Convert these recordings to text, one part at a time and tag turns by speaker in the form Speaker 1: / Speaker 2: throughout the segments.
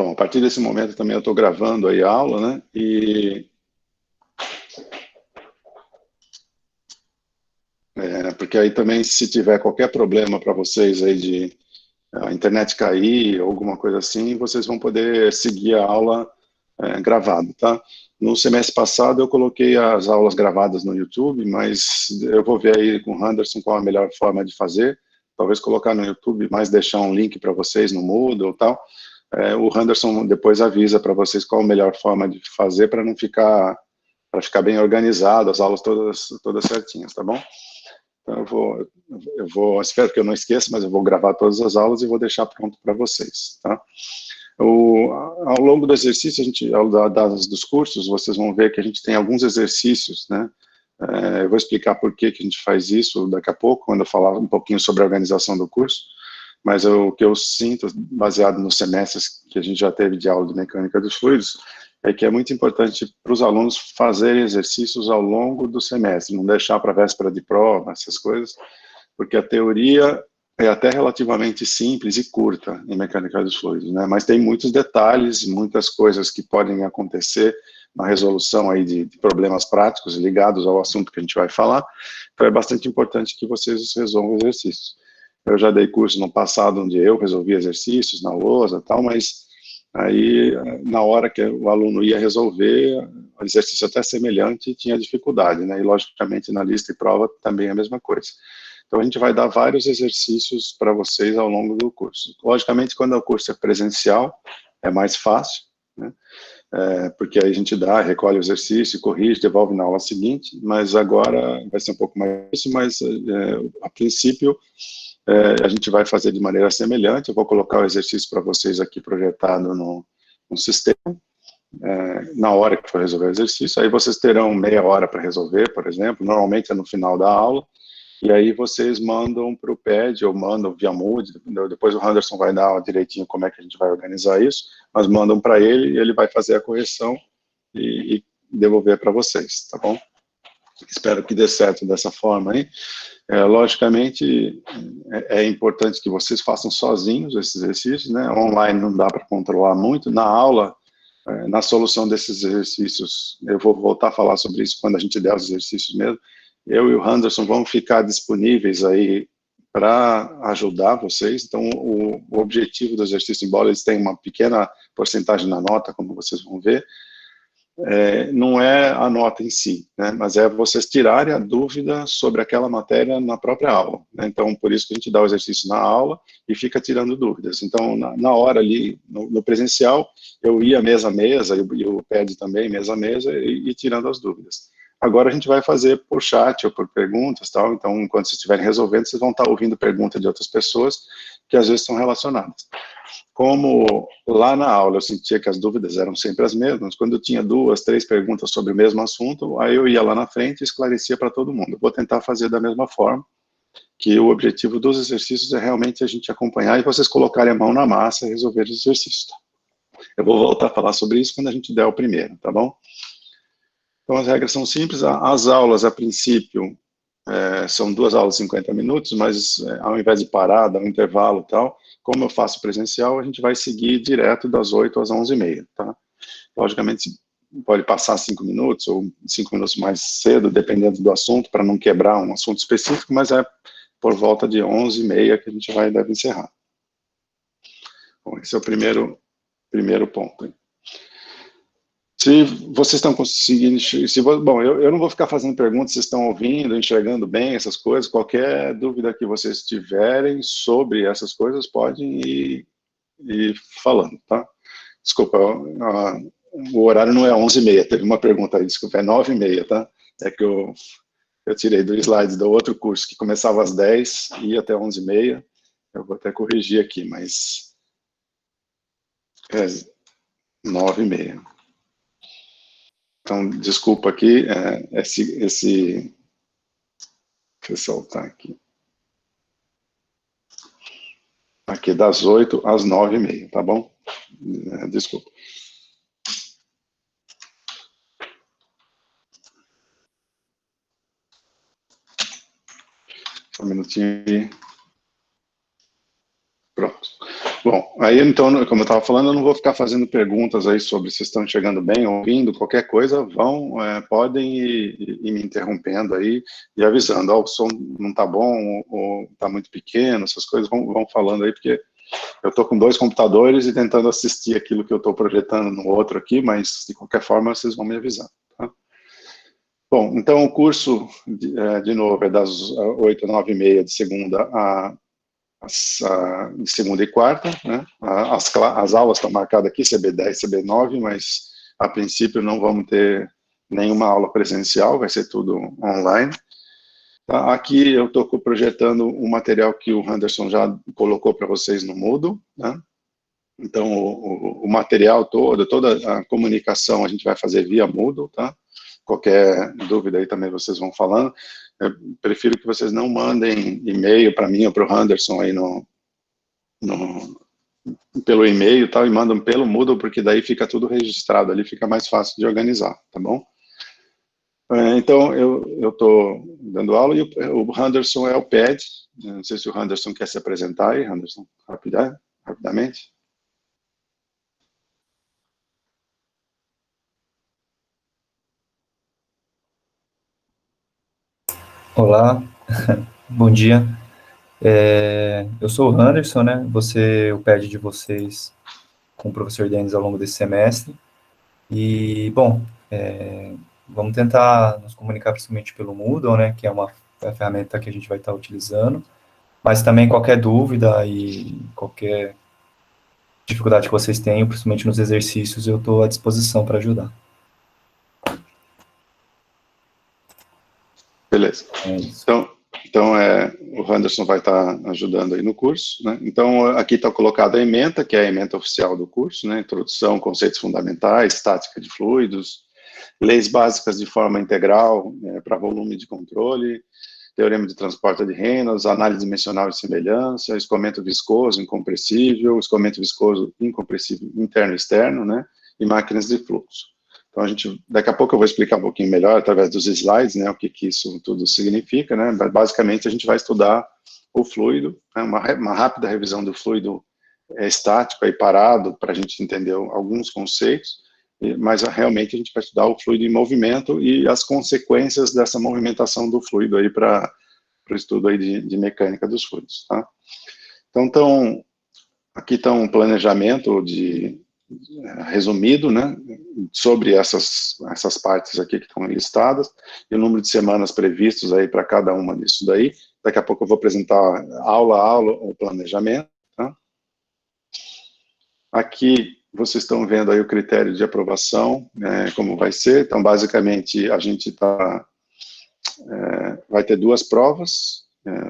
Speaker 1: Bom, a partir desse momento também eu estou gravando aí a aula, né? Porque aí também, se tiver qualquer problema para vocês aí de a internet cair ou alguma coisa assim, vocês vão poder seguir a aula gravada, tá? No semestre passado eu coloquei as aulas gravadas no YouTube, mas eu vou ver aí com o Anderson qual a melhor forma de fazer. Talvez colocar no YouTube, mas deixar um link para vocês no Moodle ou tal. O Anderson depois avisa para vocês qual a melhor forma de fazer para ficar bem organizado, as aulas todas certinhas, tá bom? Então espero que eu não esqueça, mas eu vou gravar todas as aulas e vou deixar pronto para vocês, tá? Ao longo do exercício, dos cursos, vocês vão ver que a gente tem alguns exercícios, né? Eu vou explicar por que a gente faz isso daqui a pouco, quando eu falar um pouquinho sobre a organização do curso, mas o que eu sinto, baseado nos semestres que a gente já teve de aula de mecânica dos fluidos, é que é muito importante para os alunos fazerem exercícios ao longo do semestre, não deixar para a véspera de prova, essas coisas, porque a teoria é até relativamente simples e curta em mecânica dos fluidos, né? Mas tem muitos detalhes, muitas coisas que podem acontecer na resolução aí de problemas práticos ligados ao assunto que a gente vai falar, então é bastante importante que vocês resolvam exercícios. Eu já dei curso no passado onde eu resolvi exercícios na lousa e tal, mas aí na hora que o aluno ia resolver, o exercício até semelhante tinha dificuldade, né? E logicamente na lista e prova também é a mesma coisa. Então a gente vai dar vários exercícios para vocês ao longo do curso. Logicamente quando o curso é presencial é mais fácil, né? Porque aí a gente recolhe o exercício, corrige, devolve na aula seguinte, mas agora vai ser um pouco mais difícil, mas a princípio a gente vai fazer de maneira semelhante. Eu vou colocar o exercício para vocês aqui projetado no sistema, na hora que for resolver o exercício. Aí vocês terão meia hora para resolver, por exemplo, normalmente é no final da aula, e aí vocês mandam para o PED, ou mandam via Moodle, depois o Anderson vai dar direitinho como é que a gente vai organizar isso, mas mandam para ele e ele vai fazer a correção e devolver para vocês, tá bom? Espero que dê certo dessa forma aí. Logicamente, é importante que vocês façam sozinhos esses exercícios, né? Online não dá para controlar muito. Na aula, na solução desses exercícios, eu vou voltar a falar sobre isso quando a gente der os exercícios mesmo. Eu e o Anderson vamos ficar disponíveis aí para ajudar vocês. Então, o objetivo do exercício, embora eles tenham uma pequena porcentagem na nota, como vocês vão ver, não é a nota em si, né, mas é vocês tirarem a dúvida sobre aquela matéria na própria aula, né? Então, por isso que a gente dá o exercício na aula e fica tirando dúvidas. Então, na hora ali, no presencial, eu ia mesa a mesa, e o PED também, mesa a mesa, e tirando as dúvidas. Agora a gente vai fazer por chat ou por perguntas, tal. Então, enquanto vocês estiverem resolvendo, vocês vão estar ouvindo perguntas de outras pessoas que às vezes são relacionadas. Como lá na aula eu sentia que as dúvidas eram sempre as mesmas, quando eu tinha 2, 3 perguntas sobre o mesmo assunto, aí eu ia lá na frente e esclarecia para todo mundo. Eu vou tentar fazer da mesma forma, que o objetivo dos exercícios é realmente a gente acompanhar e vocês colocarem a mão na massa e resolver os exercícios. Eu vou voltar a falar sobre isso quando a gente der o primeiro, tá bom? Então as regras são simples, as aulas a princípio são 2 aulas de 50 minutos, mas ao invés de parar, dar um intervalo e tal, como eu faço presencial, a gente vai seguir direto das 8 às 11h30, tá? Logicamente, pode passar 5 minutos ou 5 minutos mais cedo, dependendo do assunto, para não quebrar um assunto específico, mas é por volta de 11h30 que a gente deve encerrar. Bom, esse é o primeiro ponto. Se vocês estão conseguindo, bom, eu não vou ficar fazendo perguntas, vocês estão ouvindo, enxergando bem essas coisas, qualquer dúvida que vocês tiverem sobre essas coisas, podem ir falando, tá? Desculpa, o horário não é 11h30, teve uma pergunta aí, desculpa, é 9h30, tá? É que eu tirei do slide do outro curso, que começava às 10 e ia até 11h30, eu vou até corrigir aqui, mas é 9h30. Então, desculpa aqui, deixa eu soltar aqui. Aqui das 8 às 9h30, tá bom? Desculpa. Só um minutinho aqui. Pronto. Bom, aí então, como eu estava falando, eu não vou ficar fazendo perguntas aí sobre se estão chegando bem, ouvindo, qualquer coisa, podem ir me interrompendo aí e avisando, o som não está bom, ou está muito pequeno, essas coisas vão falando aí, porque eu estou com 2 computadores e tentando assistir aquilo que eu estou projetando no outro aqui, mas de qualquer forma vocês vão me avisar. Tá? Bom, então o curso, de novo, é das 8 às 9h30 de segunda de segunda e quarta, né? As aulas estão marcadas aqui, CB10, CB9, mas a princípio não vamos ter nenhuma aula presencial, vai ser tudo online. Tá? Aqui eu estou projetando um material que o Anderson já colocou para vocês no Moodle, né? Então, o material todo, toda a comunicação a gente vai fazer via Moodle, tá? Qualquer dúvida aí também vocês vão falando. Eu prefiro que vocês não mandem e-mail para mim ou para o Anderson aí pelo e-mail e tal, e mandam pelo Moodle, porque daí fica tudo registrado ali, fica mais fácil de organizar, tá bom? Então, eu estou dando aula e o Anderson é o PED. Não sei se o Anderson quer se apresentar aí, Anderson, rapidamente.
Speaker 2: Olá, bom dia. Eu sou o Anderson, né? Você, o PED de vocês com o professor Denis ao longo desse semestre. E, bom, vamos tentar nos comunicar principalmente pelo Moodle, né? Que é a ferramenta que a gente vai estar utilizando. Mas também qualquer dúvida e qualquer dificuldade que vocês tenham, principalmente nos exercícios, eu estou à disposição para ajudar.
Speaker 1: Beleza.
Speaker 2: É isso.
Speaker 1: Então o Anderson vai estar ajudando aí no curso, né? Então, aqui está colocada a ementa, que é a ementa oficial do curso, né? Introdução, conceitos fundamentais, estática de fluidos, leis básicas de forma integral, para volume de controle, teorema de transporte de Reynolds, análise dimensional de semelhança, escoamento viscoso, incompressível, escoamento viscoso, incompressível, interno e externo, né? E máquinas de fluxo. Então, daqui a pouco eu vou explicar um pouquinho melhor, através dos slides, né, o que isso tudo significa, né, basicamente a gente vai estudar o fluido, né, uma rápida revisão do fluido estático aí parado, para a gente entender alguns conceitos, mas realmente a gente vai estudar o fluido em movimento e as consequências dessa movimentação do fluido aí para o estudo aí de mecânica dos fluidos, tá? Então, aqui está um planejamento resumido, né, sobre essas partes aqui que estão listadas, e o número de semanas previstos aí para cada uma disso daí. Daqui a pouco eu vou apresentar aula a aula o planejamento, tá? Aqui vocês estão vendo aí o critério de aprovação, como vai ser. Então, basicamente, a gente vai ter 2 provas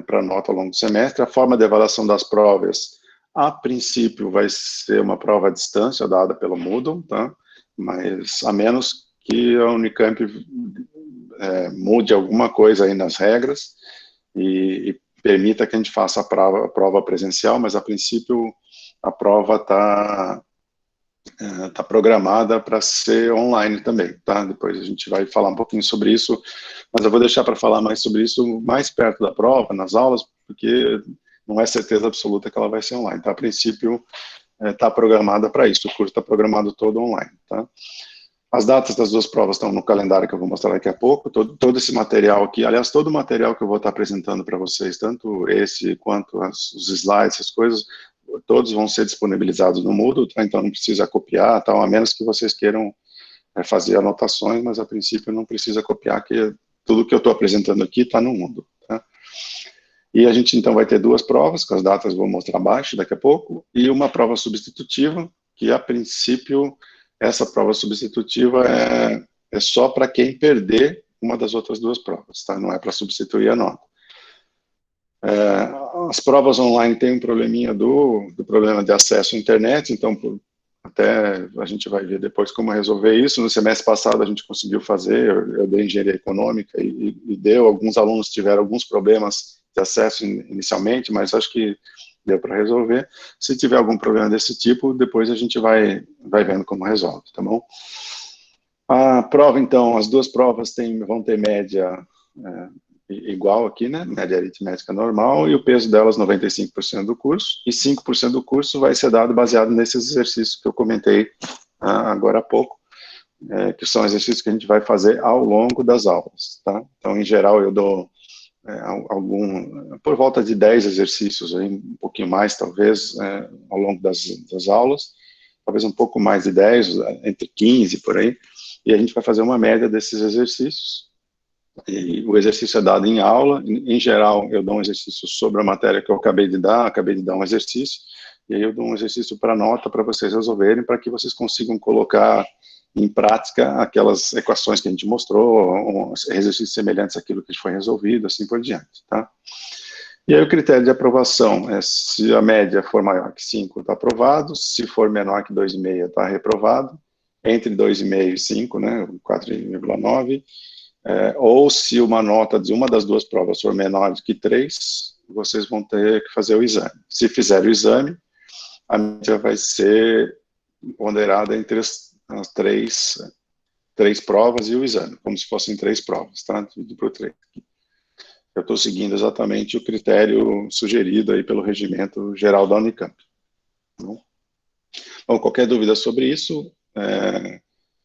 Speaker 1: para nota ao longo do semestre. A forma de avaliação das provas, a princípio, vai ser uma prova à distância dada pelo Moodle, tá? Mas a menos que a Unicamp mude alguma coisa aí nas regras e permita que a gente faça a prova presencial, mas a princípio a prova está programada para ser online também, tá? Depois a gente vai falar um pouquinho sobre isso, mas eu vou deixar para falar mais sobre isso mais perto da prova, nas aulas, porque não é certeza absoluta que ela vai ser online, tá? A princípio está programada para isso, o curso está programado todo online, tá? As datas das 2 provas estão no calendário que eu vou mostrar daqui a pouco, todo esse material aqui, aliás, todo o material que eu vou estar apresentando para vocês, tanto esse quanto os slides, essas coisas, todos vão ser disponibilizados no Moodle, tá? Então não precisa copiar, tá? A menos que vocês queiram fazer anotações, mas a princípio não precisa copiar, que tudo que eu estou apresentando aqui está no Moodle, tá? E a gente então vai ter 2 provas, com as datas eu vou mostrar abaixo daqui a pouco, e uma prova substitutiva, que a princípio essa prova substitutiva é só para quem perder uma das outras 2 provas, tá? Não é para substituir a nota. As provas online têm um probleminha do problema de acesso à internet, então até a gente vai ver depois como resolver isso. No semestre passado a gente conseguiu fazer, eu dei engenharia econômica e deu, alguns alunos tiveram alguns problemas de acesso inicialmente, mas acho que deu para resolver. Se tiver algum problema desse tipo, depois a gente vai vendo como resolve, tá bom? A prova, então, as 2 provas vão ter média igual aqui, né, média aritmética normal, e o peso delas 95% do curso, e 5% do curso vai ser dado baseado nesses exercícios que eu comentei agora há pouco, que são exercícios que a gente vai fazer ao longo das aulas, tá? Então, em geral, eu dou por volta de 10 exercícios, aí, um pouquinho mais, talvez, ao longo das aulas, talvez um pouco mais de 10, entre 15, por aí, e a gente vai fazer uma média desses exercícios, e o exercício é dado em aula. Em geral, eu dou um exercício sobre a matéria que eu acabei de dar um exercício, e aí eu dou um exercício para nota para vocês resolverem, para que vocês consigam colocar em prática aquelas equações que a gente mostrou, exercícios semelhantes àquilo que foi resolvido, assim por diante, tá? E aí o critério de aprovação é se a média for maior que 5, está aprovado, se for menor que 2,5, está reprovado, entre 2,5 e 5, né, 4,9, ou se uma nota de uma das duas provas for menor que 3, vocês vão ter que fazer o exame. Se fizer o exame, a média vai ser ponderada entre as três provas e o exame, como se fossem 3 provas, tá? Dividido por 3. Eu estou seguindo exatamente o critério sugerido aí pelo regimento geral da Unicamp. Bom, qualquer dúvida sobre isso,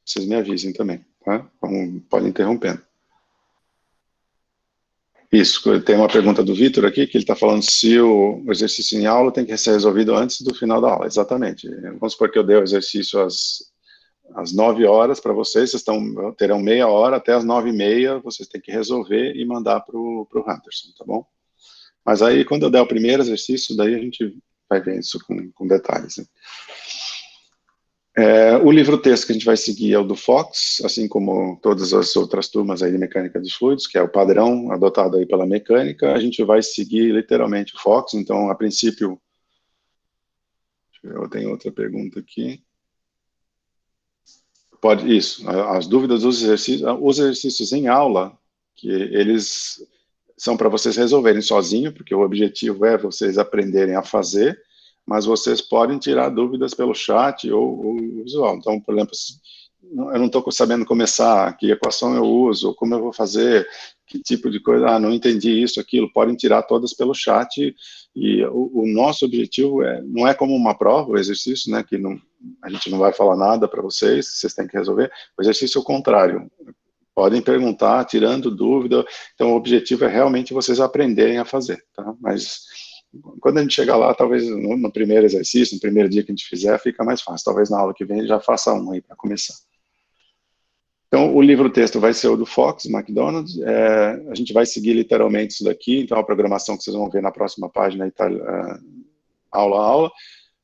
Speaker 1: vocês me avisem também, tá? Então, podem interrompendo. Isso, tem uma pergunta do Vitor aqui, que ele está falando se o exercício em aula tem que ser resolvido antes do final da aula. Exatamente. Vamos supor que eu dei o exercício às 9 horas para vocês, terão meia hora, até às 9h30 vocês têm que resolver e mandar para o Henderson, tá bom? Mas aí, quando eu der o primeiro exercício, daí a gente vai ver isso com detalhes, né? O livro-texto que a gente vai seguir é o do Fox, assim como todas as outras turmas aí de mecânica dos fluidos, que é o padrão adotado aí pela mecânica. A gente vai seguir literalmente o Fox, então, a princípio... Eu tenho outra pergunta aqui. Isso, as dúvidas dos exercícios, os exercícios em aula, que eles são para vocês resolverem sozinho, porque o objetivo é vocês aprenderem a fazer, mas vocês podem tirar dúvidas pelo chat ou visual. Então, por exemplo, eu não estou sabendo começar, que equação eu uso, como eu vou fazer, que tipo de coisa, não entendi isso, aquilo, podem tirar todas pelo chat, e o nosso objetivo não é como uma prova, o exercício, né, que a gente não vai falar nada para vocês têm que resolver, o exercício é o contrário, podem perguntar, tirando dúvida, então o objetivo é realmente vocês aprenderem a fazer, tá? Mas quando a gente chegar lá, talvez no primeiro exercício, no primeiro dia que a gente fizer, fica mais fácil, talvez na aula que vem já faça um aí para começar. Então, o livro-texto vai ser o do Fox, McDonald's, a gente vai seguir literalmente isso daqui, então a programação que vocês vão ver na próxima página, aula a aula,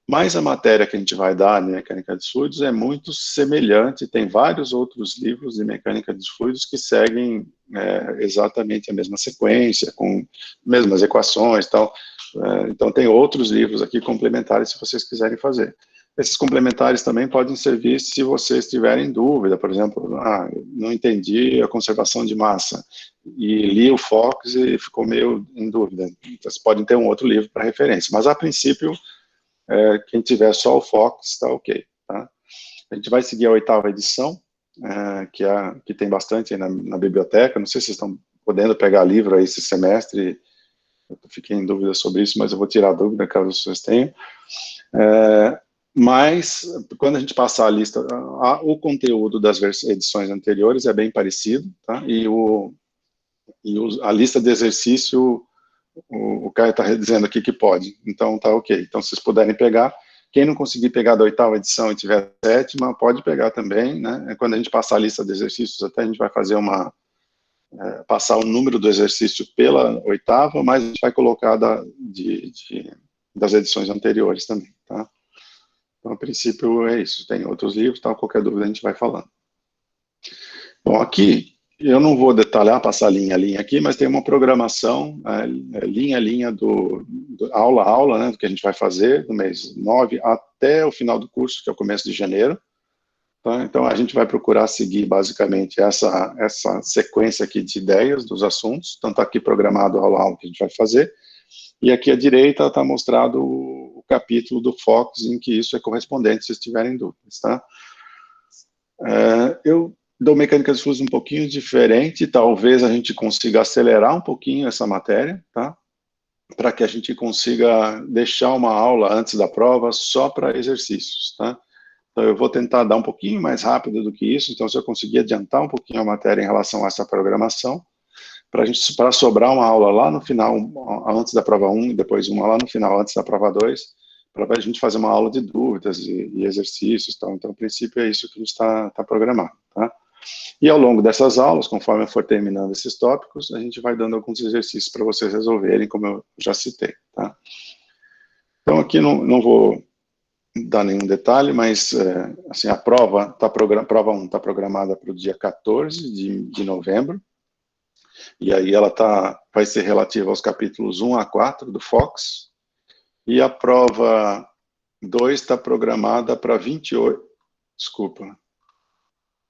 Speaker 1: mas a matéria que a gente vai dar de mecânica dos fluidos é muito semelhante, tem vários outros livros de mecânica dos fluidos que seguem exatamente a mesma sequência, com mesmas equações e tal, então tem outros livros aqui complementares se vocês quiserem fazer. Esses complementares também podem servir se vocês tiverem dúvida, por exemplo, não entendi a conservação de massa, e li o Fox e ficou meio em dúvida. Então, vocês podem ter um outro livro para referência, mas a princípio, quem tiver só o Fox está ok, tá? A gente vai seguir a 8ª edição, que tem bastante aí na biblioteca, não sei se vocês estão podendo pegar livro aí esse semestre, eu fiquei em dúvida sobre isso, mas eu vou tirar a dúvida caso vocês tenham. Mas, quando a gente passar a lista, o conteúdo das edições anteriores é bem parecido, tá? E a lista de exercício, o Caio está dizendo aqui que pode, então tá ok. Então, se vocês puderem pegar, quem não conseguir pegar da 8ª edição e tiver a 7ª, pode pegar também, né? Quando a gente passar a lista de exercícios, até a gente vai fazer passar o número do exercício pela 8ª, mas a gente vai colocar das edições anteriores também, tá? Então, a princípio, é isso. Tem outros livros, tá? Qualquer dúvida a gente vai falando. Bom, aqui, eu não vou detalhar, passar linha a linha aqui, mas tem uma programação, linha a linha do aula a aula, né, do que a gente vai fazer, do mês 9 até o final do curso, que é o começo de janeiro. Tá? Então, a gente vai procurar seguir, basicamente, essa sequência aqui de ideias dos assuntos. Então, está aqui programado a aula que a gente vai fazer. E aqui à direita está mostrado o capítulo do Fox, em que isso é correspondente, se vocês tiverem dúvidas, tá? Eu do mecânica dos fluidos um pouquinho diferente, talvez a gente consiga acelerar um pouquinho essa matéria, tá? Para que a gente consiga deixar uma aula antes da prova só para exercícios, tá? Então, eu vou tentar dar um pouquinho mais rápido do que isso, então, se eu conseguir adiantar um pouquinho a matéria em relação a essa programação, para sobrar uma aula lá no final, antes da prova 1, e depois uma lá no final, antes da prova 2, para a gente fazer uma aula de dúvidas e exercícios, tá? Então, a princípio, é isso que a gente está programado, tá? E ao longo dessas aulas, conforme eu for terminando esses tópicos, a gente vai dando alguns exercícios para vocês resolverem, como eu já citei, tá? Então, aqui não vou dar nenhum detalhe, mas, assim, a prova 1 está programada para o dia 14 de novembro, e aí ela vai ser relativa aos capítulos 1 a 4 do Fox, e a prova 2 está programada para 28, desculpa,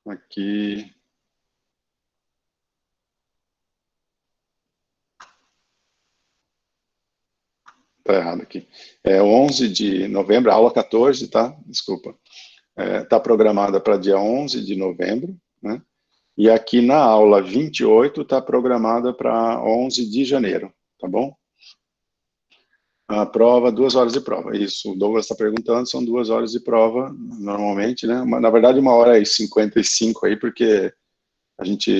Speaker 1: aqui... Está errado aqui. É 11 de novembro, aula 14, tá? Desculpa. Está programada para dia 11 de novembro, né? E aqui na aula 28 está programada para 11 de janeiro, tá bom? A prova, 2 horas de prova. Isso, o Douglas está perguntando, são 2 horas de prova, normalmente, né? Mas, na verdade, 1h55 aí, porque a gente,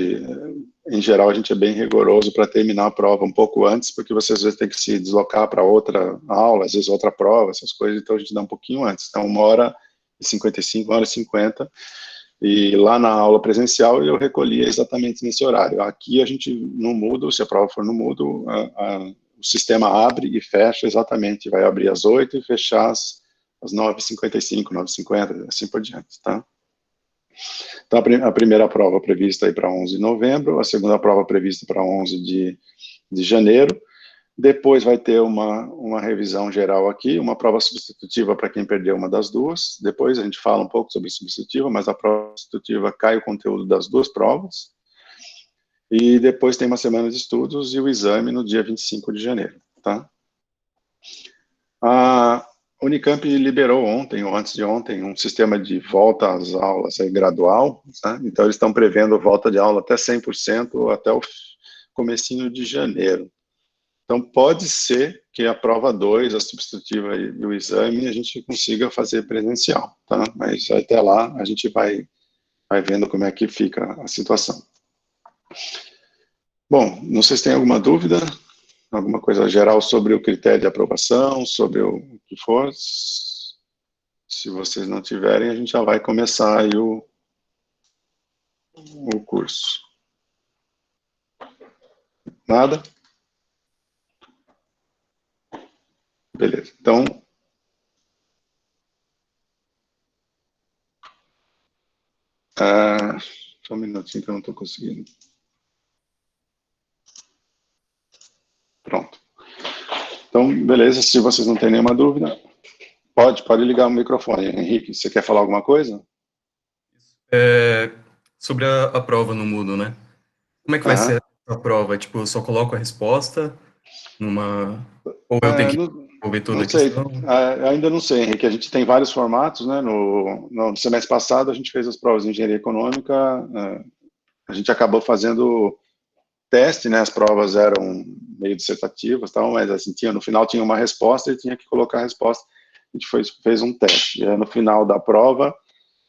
Speaker 1: em geral, a gente é bem rigoroso para terminar a prova um pouco antes, porque você às vezes tem que se deslocar para outra aula, às vezes outra prova, essas coisas, então a gente dá um pouquinho antes. Então, 1h55, 1h50, e lá na aula presencial eu recolhia exatamente nesse horário. Aqui a gente não muda, se a prova for no mudo, o sistema abre e fecha exatamente, vai abrir às 8 e fechar às 9h55, 9h50, assim por diante, tá? Então, a primeira prova prevista aí para 11 de novembro, a segunda prova prevista para 11 de janeiro, depois vai ter uma revisão geral aqui, uma prova substitutiva para quem perdeu uma das duas, depois a gente fala um pouco sobre substitutiva, mas a prova substitutiva cai o conteúdo das duas provas, e depois tem uma semana de estudos e o exame no dia 25 de janeiro, tá? A Unicamp liberou ontem, ou antes de ontem, um sistema de volta às aulas aí, gradual, tá? Então eles estão prevendo volta de aula até 100% até o comecinho de janeiro. Então pode ser que a prova 2, a substitutiva e o exame, a gente consiga fazer presencial, tá? Mas até lá a gente vai vendo como é que fica a situação. Bom, não sei se tem alguma dúvida, alguma coisa geral sobre o critério de aprovação, sobre o que for. Se vocês não tiverem, a gente já vai começar aí o curso. Nada? Beleza. Então, só um minutinho que eu não estou conseguindo. Pronto. Então, beleza, se vocês não têm nenhuma dúvida, pode ligar o microfone. Henrique, você quer falar alguma coisa?
Speaker 3: Sobre a prova no Moodle, né? Como é que vai ser a prova? Tipo, eu só coloco a resposta numa... Ou eu tenho que desenvolver toda
Speaker 1: Não
Speaker 3: a
Speaker 1: sei,
Speaker 3: questão?
Speaker 1: ainda não sei, Henrique. A gente tem vários formatos, né? No semestre passado, a gente fez as provas de engenharia econômica, a gente acabou fazendo teste, né? As provas eram meio dissertativas, tal, mas assim, no final tinha uma resposta e tinha que colocar a resposta. A gente fez um teste. E aí, no final da prova,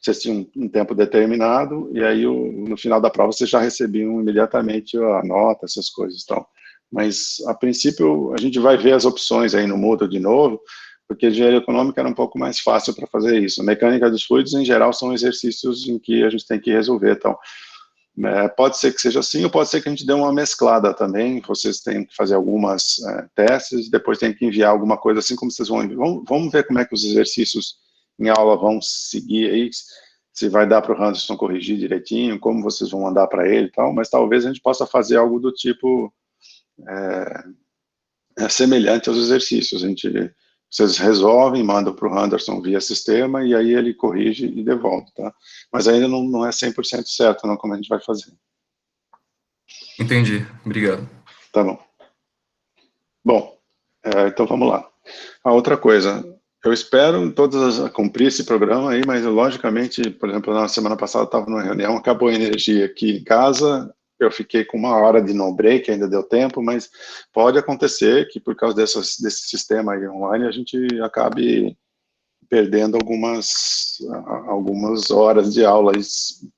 Speaker 1: vocês tinham um tempo determinado, e aí no final da prova vocês já recebiam imediatamente a nota, essas coisas. Então, mas, a princípio, a gente vai ver as opções aí no Moodle de novo, porque a engenharia econômica era um pouco mais fácil para fazer isso. A mecânica dos fluidos, em geral, são exercícios em que a gente tem que resolver. Então, pode ser que seja assim, ou pode ser que a gente dê uma mesclada também, vocês têm que fazer algumas testes, depois tem que enviar alguma coisa assim, como vocês vamos ver como é que os exercícios em aula vão seguir aí, se vai dar para o Anderson corrigir direitinho, como vocês vão mandar para ele e tal, mas talvez a gente possa fazer algo do tipo semelhante aos exercícios. Vocês resolvem, mandam para o Anderson via sistema, e aí ele corrige e devolve, tá? Mas ainda não é 100% certo, não, como a gente vai fazer.
Speaker 3: Entendi, obrigado.
Speaker 1: Tá bom. Bom, então vamos lá. A outra coisa, Eu espero cumprir esse programa aí, mas logicamente, por exemplo, na semana passada eu estava numa reunião, acabou a energia aqui em casa, eu fiquei com 1 hora de no break, ainda deu tempo, mas pode acontecer que por causa desse sistema aí online a gente acabe perdendo algumas horas de aula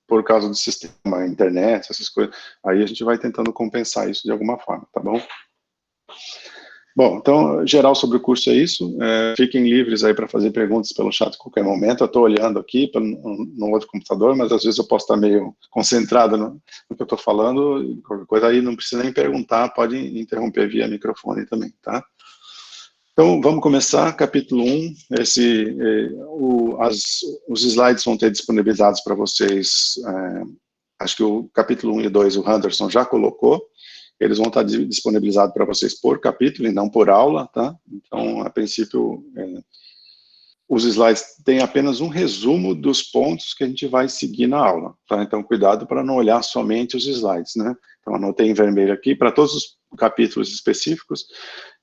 Speaker 1: por causa do sistema, internet, essas coisas. Aí a gente vai tentando compensar isso de alguma forma, tá bom? Bom, então, geral sobre o curso é isso. Fiquem livres aí para fazer perguntas pelo chat a qualquer momento. Eu estou olhando aqui no outro computador, mas às vezes eu posso estar meio concentrado no que eu estou falando. Qualquer coisa aí não precisa nem perguntar, pode interromper via microfone também, tá? Então, vamos começar, capítulo 1. Os slides vão ter disponibilizados para vocês. Acho que o capítulo 1 e 2 o Henderson já colocou. Eles vão estar disponibilizados para vocês por capítulo e não por aula, tá? Então, a princípio, os slides têm apenas um resumo dos pontos que a gente vai seguir na aula, tá? Então, cuidado para não olhar somente os slides, né? Então, anotei em vermelho aqui, para todos os capítulos específicos,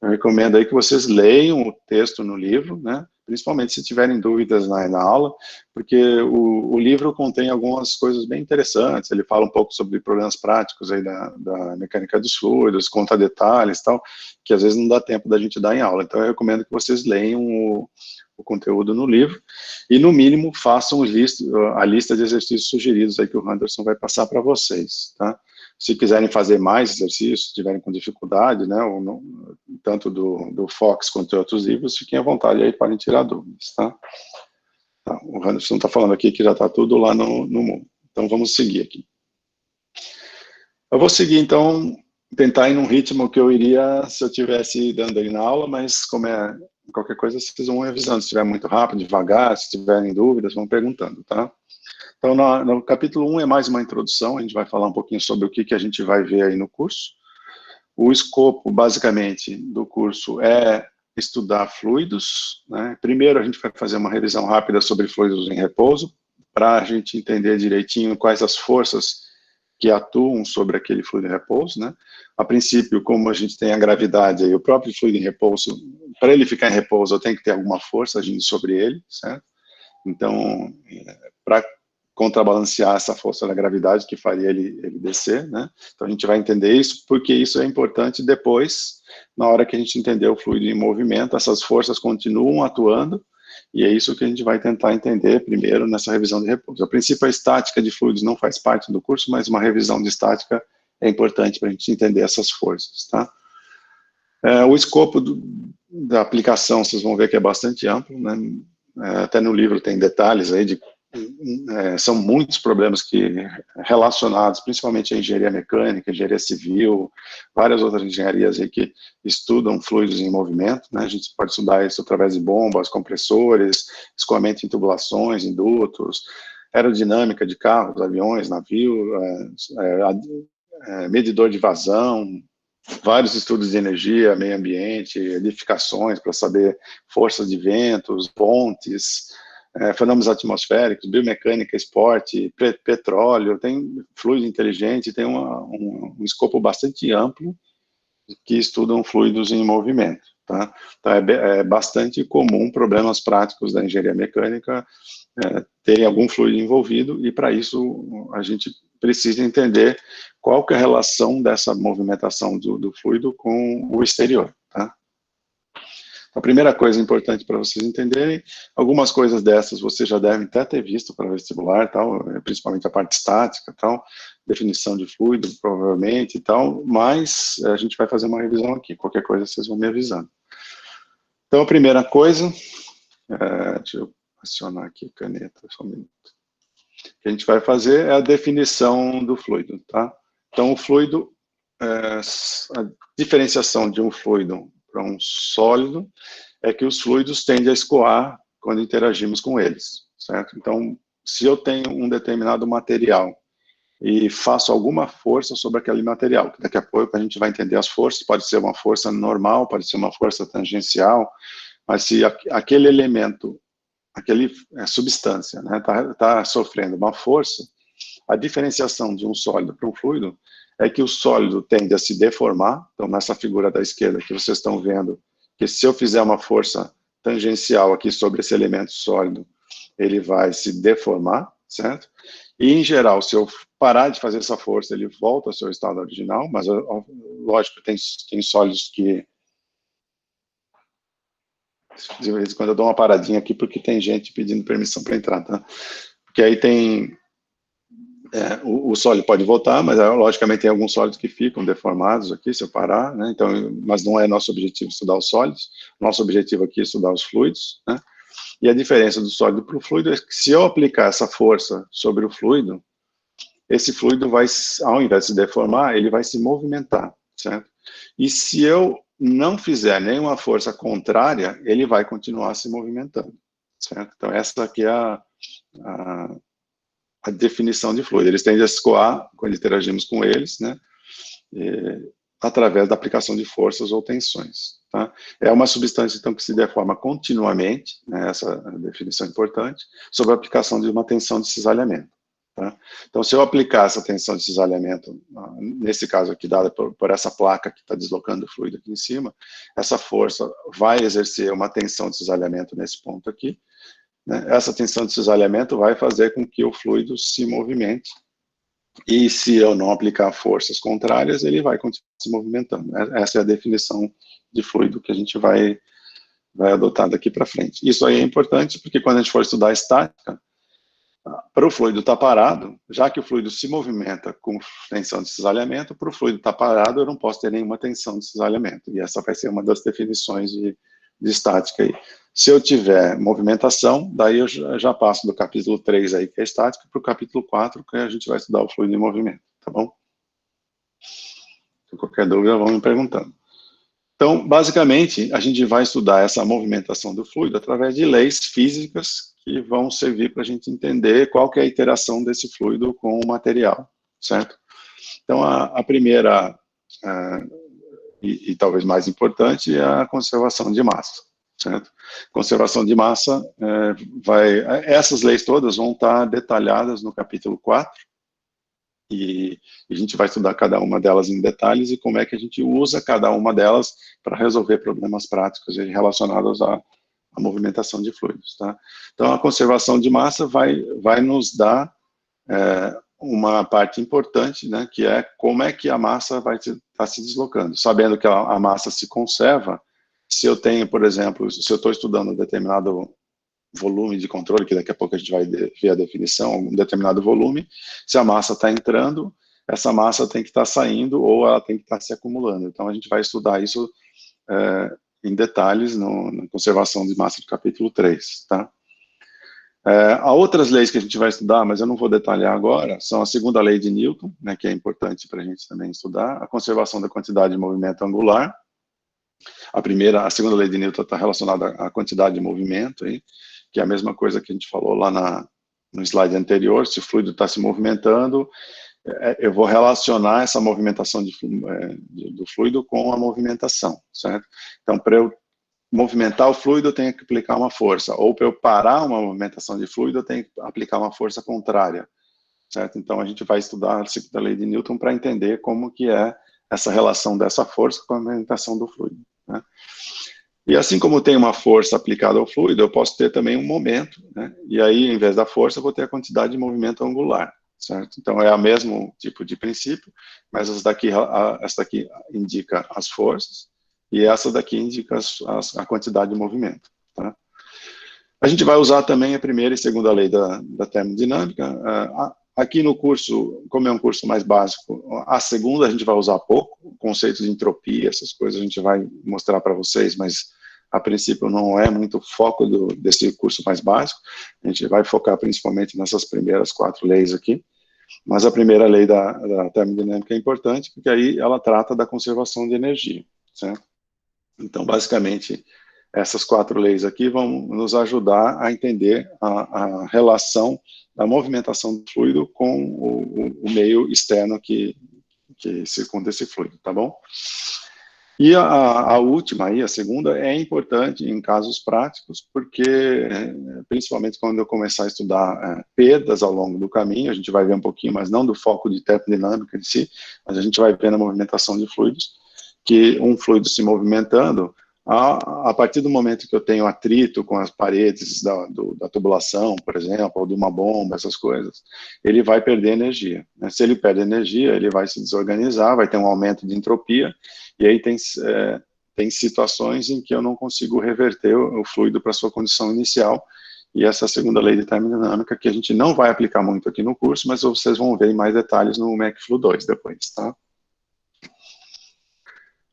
Speaker 1: eu recomendo aí que vocês leiam o texto no livro, né? Principalmente se tiverem dúvidas na aula, porque o livro contém algumas coisas bem interessantes, ele fala um pouco sobre problemas práticos aí da mecânica dos fluidos, conta detalhes e tal, que às vezes não dá tempo da gente dar em aula, então eu recomendo que vocês leiam o conteúdo no livro, e no mínimo façam a lista de exercícios sugeridos aí que o Henderson vai passar para vocês, tá? Se quiserem fazer mais exercícios, se tiverem com dificuldade, né, ou não, tanto do Fox quanto de outros livros, fiquem à vontade aí, podem tirar dúvidas, tá? Tá, o Henderson está falando aqui que já está tudo lá no mundo. Então, vamos seguir aqui. Eu vou seguir, então, tentar ir num ritmo que eu iria se eu estivesse dando aí na aula, mas como qualquer coisa, vocês vão avisando. Se estiver muito rápido, devagar, se tiverem dúvidas, vão perguntando, tá? Então, no capítulo 1 é mais uma introdução, a gente vai falar um pouquinho sobre o que a gente vai ver aí no curso. O escopo, basicamente, do curso é estudar fluidos, né? Primeiro, a gente vai fazer uma revisão rápida sobre fluidos em repouso, para a gente entender direitinho quais as forças que atuam sobre aquele fluido em repouso, né? A princípio, como a gente tem a gravidade e o próprio fluido em repouso, para ele ficar em repouso, eu tenho que ter alguma força agindo sobre ele, certo? Então, para contrabalancear essa força da gravidade que faria ele descer, né? Então a gente vai entender isso, porque isso é importante depois, na hora que a gente entender o fluido em movimento, essas forças continuam atuando, e é isso que a gente vai tentar entender primeiro nessa revisão de repouso. A princípio, a estática de fluidos não faz parte do curso, mas uma revisão de estática é importante para a gente entender essas forças, tá? O escopo da aplicação, vocês vão ver que é bastante amplo, né? Até no livro tem detalhes aí são muitos problemas relacionados, principalmente à engenharia mecânica, engenharia civil, várias outras engenharias aí que estudam fluidos em movimento, né? A gente pode estudar isso através de bombas, compressores, escoamento em tubulações, em dutos, aerodinâmica de carros, aviões, navio, medidor de vazão, vários estudos de energia, meio ambiente, edificações para saber forças de ventos, pontes, fenômenos atmosféricos, biomecânica, esporte, petróleo, tem fluido inteligente, tem um escopo bastante amplo que estudam fluidos em movimento, tá? Então é bastante comum problemas práticos da engenharia mecânica terem algum fluido envolvido, e para isso a gente precisa entender qual que é a relação dessa movimentação do fluido com o exterior, tá? A primeira coisa importante para vocês entenderem, algumas coisas dessas vocês já devem até ter visto para vestibular, tal, principalmente a parte estática, tal, definição de fluido, provavelmente, e tal, mas a gente vai fazer uma revisão aqui, qualquer coisa vocês vão me avisando. Então, a primeira coisa, deixa eu acionar aqui a caneta, só um minuto. O que a gente vai fazer é a definição do fluido, tá? Então, o fluido, a diferenciação de um fluido para um sólido é que os fluidos tendem a escoar quando interagimos com eles, certo? Então, se eu tenho um determinado material e faço alguma força sobre aquele material, que daqui a pouco a gente vai entender as forças, pode ser uma força normal, pode ser uma força tangencial, mas se aquele elemento, aquele substância, né, tá sofrendo uma força, a diferenciação de um sólido para um fluido é que o sólido tende a se deformar. Então, nessa figura da esquerda que vocês estão vendo, que se eu fizer uma força tangencial aqui sobre esse elemento sólido, ele vai se deformar, certo? E, em geral, se eu parar de fazer essa força, ele volta ao seu estado original, mas, lógico, tem sólidos que... De vez em quando eu dou uma paradinha aqui, porque tem gente pedindo permissão para entrar, tá? Porque aí tem... o sólido pode voltar, mas, logicamente, tem alguns sólidos que ficam deformados aqui, se eu parar, né? Então, mas não é nosso objetivo estudar os sólidos, nosso objetivo aqui é estudar os fluidos, né? E a diferença do sólido para o fluido é que, se eu aplicar essa força sobre o fluido, esse fluido vai, ao invés de se deformar, ele vai se movimentar, certo? E se eu não fizer nenhuma força contrária, ele vai continuar se movimentando, certo? Então, essa aqui é a definição de fluido. Eles tendem a escoar quando interagimos com eles, né? Através da aplicação de forças ou tensões, tá? É uma substância, então, que se deforma continuamente, né? Essa definição é importante, sob a aplicação de uma tensão de cisalhamento, tá? Então, se eu aplicar essa tensão de cisalhamento, nesse caso aqui, dada por essa placa que está deslocando o fluido aqui em cima, essa força vai exercer uma tensão de cisalhamento nesse ponto aqui, né? Essa tensão de cisalhamento vai fazer com que o fluido se movimente, e se eu não aplicar forças contrárias, ele vai continuar se movimentando. Essa é a definição de fluido que a gente vai adotar daqui para frente. Isso aí é importante, porque quando a gente for estudar estática, para o fluido estar parado, já que o fluido se movimenta com tensão de cisalhamento, para o fluido estar parado, eu não posso ter nenhuma tensão de cisalhamento. E essa vai ser uma das definições de estática aí. Se eu tiver movimentação, daí eu já passo do capítulo 3 aí, que é estática, para o capítulo 4, que a gente vai estudar o fluido em movimento, tá bom? Se qualquer dúvida, vão me perguntando. Então, basicamente, a gente vai estudar essa movimentação do fluido através de leis físicas que vão servir para a gente entender qual que é a interação desse fluido com o material, certo? Então, a primeira, e talvez mais importante, é a conservação de massa, certo? Conservação de massa, essas leis todas vão estar detalhadas no capítulo 4, e a gente vai estudar cada uma delas em detalhes e como é que a gente usa cada uma delas para resolver problemas práticos relacionados à movimentação de fluidos, tá? Então, a conservação de massa vai nos dar uma parte importante, né, que é como é que a massa vai estar se deslocando. Sabendo que a massa se conserva, se eu tenho, por exemplo, se eu estou estudando um determinado volume de controle, que daqui a pouco a gente vai ver a definição, um determinado volume, se a massa está entrando, essa massa tem que estar saindo ou ela tem que estar se acumulando. Então, a gente vai estudar isso em detalhes na conservação de massa do capítulo 3, tá? Há outras leis que a gente vai estudar, mas eu não vou detalhar agora, são a segunda lei de Newton, né, que é importante para a gente também estudar, a conservação da quantidade de movimento angular. A segunda lei de Newton está relacionada à quantidade de movimento, aí, que é a mesma coisa que a gente falou lá no slide anterior. Se o fluido está se movimentando, eu vou relacionar essa movimentação do fluido com a movimentação, certo? Então, para eu movimentar o fluido, eu tenho que aplicar uma força, ou para eu parar uma movimentação de fluido, eu tenho que aplicar uma força contrária, certo? Então, a gente vai estudar a segunda lei de Newton para entender como que é essa relação dessa força com a movimentação do fluido, né? E assim como tem uma força aplicada ao fluido, eu posso ter também um momento, né? E aí, em vez da força, eu vou ter a quantidade de movimento angular, certo? Então, é o mesmo tipo de princípio, mas essa daqui indica as forças, e essa daqui indica a quantidade de movimento, tá? A gente vai usar também a primeira e segunda lei da termodinâmica. Aqui no curso, como é um curso mais básico, a segunda a gente vai usar pouco, conceitos de entropia, essas coisas a gente vai mostrar para vocês, mas a princípio não é muito foco desse curso mais básico. A gente vai focar principalmente nessas primeiras 4 leis aqui, mas a primeira lei da termodinâmica é importante, porque aí ela trata da conservação de energia, certo? Então, basicamente, essas 4 leis aqui vão nos ajudar a entender a relação da movimentação do fluido com o meio externo que circunda esse fluido, tá bom? E a última aí, a segunda, é importante em casos práticos, porque, principalmente quando eu começar a estudar perdas ao longo do caminho, a gente vai ver um pouquinho, mas não do foco de termodinâmica em si, mas a gente vai ver na movimentação de fluidos, que um fluido se movimentando, A partir do momento que eu tenho atrito com as paredes da tubulação, por exemplo, ou de uma bomba, essas coisas, ele vai perder energia, né? Se ele perde energia, ele vai se desorganizar, vai ter um aumento de entropia, e aí tem situações em que eu não consigo reverter o fluido para sua condição inicial, e essa é a segunda lei de termodinâmica, que a gente não vai aplicar muito aqui no curso, mas vocês vão ver em mais detalhes no MACFlu 2 depois, tá?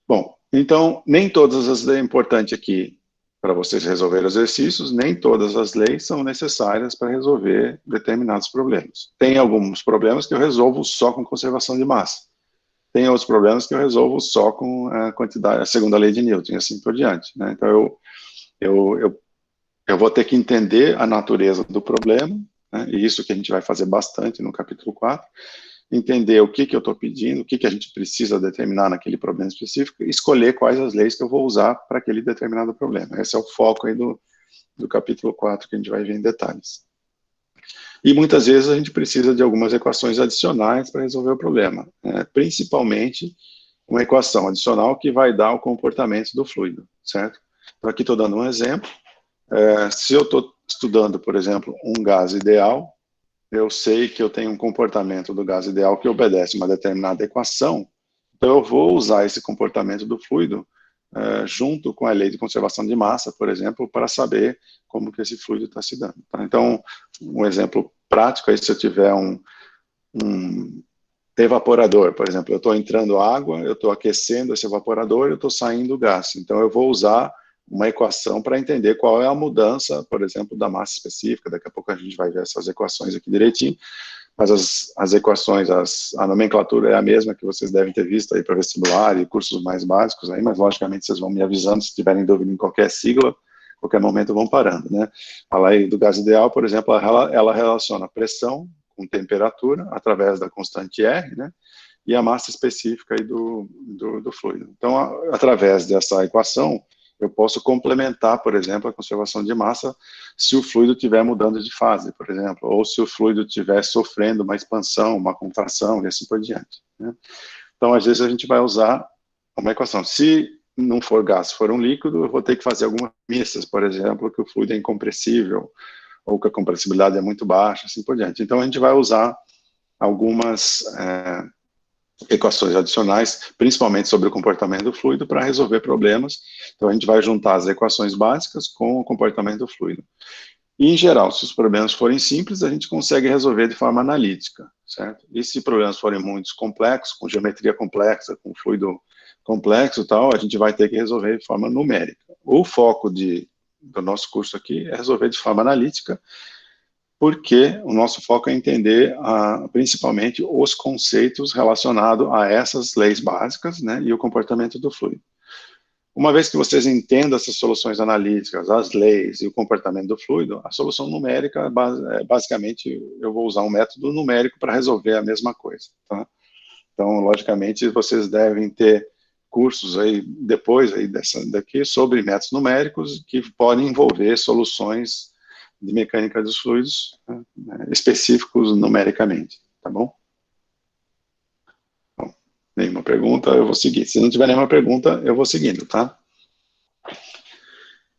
Speaker 1: Bom, então, nem todas as leis, é importante aqui, para vocês resolverem exercícios, nem todas as leis são necessárias para resolver determinados problemas. Tem alguns problemas que eu resolvo só com conservação de massa. Tem outros problemas que eu resolvo só com a quantidade, a segunda lei de Newton, e assim por diante, né? Então, eu vou ter que entender a natureza do problema, né? E isso que a gente vai fazer bastante no capítulo 4, entender o que eu estou pedindo, o que a gente precisa determinar naquele problema específico, e escolher quais as leis que eu vou usar para aquele determinado problema. Esse é o foco aí do capítulo 4, que a gente vai ver em detalhes. E muitas vezes a gente precisa de algumas equações adicionais para resolver o problema, né? Principalmente uma equação adicional que vai dar o comportamento do fluido, certo? Então aqui estou dando um exemplo. Se eu estou estudando, por exemplo, um gás ideal, eu sei que eu tenho um comportamento do gás ideal que obedece uma determinada equação, então eu vou usar esse comportamento do fluido junto com a lei de conservação de massa, por exemplo, para saber como que esse fluido está se dando. Tá? Então, um exemplo prático é se eu tiver um evaporador, por exemplo, eu estou entrando água, eu estou aquecendo esse evaporador e eu estou saindo gás, então eu vou usar uma equação para entender qual é a mudança, por exemplo, da massa específica. Daqui a pouco a gente vai ver essas equações aqui direitinho, mas as equações, a nomenclatura é a mesma que vocês devem ter visto aí para vestibular e cursos mais básicos aí, mas logicamente vocês vão me avisando se tiverem dúvida em qualquer sigla, qualquer momento vão parando, né? A lei do gás ideal, por exemplo, ela relaciona pressão com temperatura através da constante R, né? E a massa específica aí do fluido. Então, através dessa equação, eu posso complementar, por exemplo, a conservação de massa se o fluido estiver mudando de fase, por exemplo, ou se o fluido estiver sofrendo uma expansão, uma contração, e assim por diante, né? Então, às vezes, a gente vai usar uma equação. Se não for gás, for um líquido, eu vou ter que fazer algumas premissas, por exemplo, que o fluido é incompressível, ou que a compressibilidade é muito baixa, assim por diante. Então, a gente vai usar algumas equações adicionais, principalmente sobre o comportamento do fluido, para resolver problemas. Então, a gente vai juntar as equações básicas com o comportamento do fluido. E, em geral, se os problemas forem simples, a gente consegue resolver de forma analítica, certo? E se problemas forem muito complexos, com geometria complexa, com fluido complexo e tal, a gente vai ter que resolver de forma numérica. O foco do nosso curso aqui é resolver de forma analítica, porque o nosso foco é entender principalmente os conceitos relacionados a essas leis básicas, né, e o comportamento do fluido. Uma vez que vocês entendam essas soluções analíticas, as leis e o comportamento do fluido, a solução numérica, basicamente, eu vou usar um método numérico para resolver a mesma coisa, tá? Então, logicamente, vocês devem ter cursos aí, depois aí daqui, sobre métodos numéricos, que podem envolver soluções de mecânica dos fluidos, né, específicos numericamente, tá bom? Bom, nenhuma pergunta, eu vou seguir. Se não tiver nenhuma pergunta, eu vou seguindo, tá?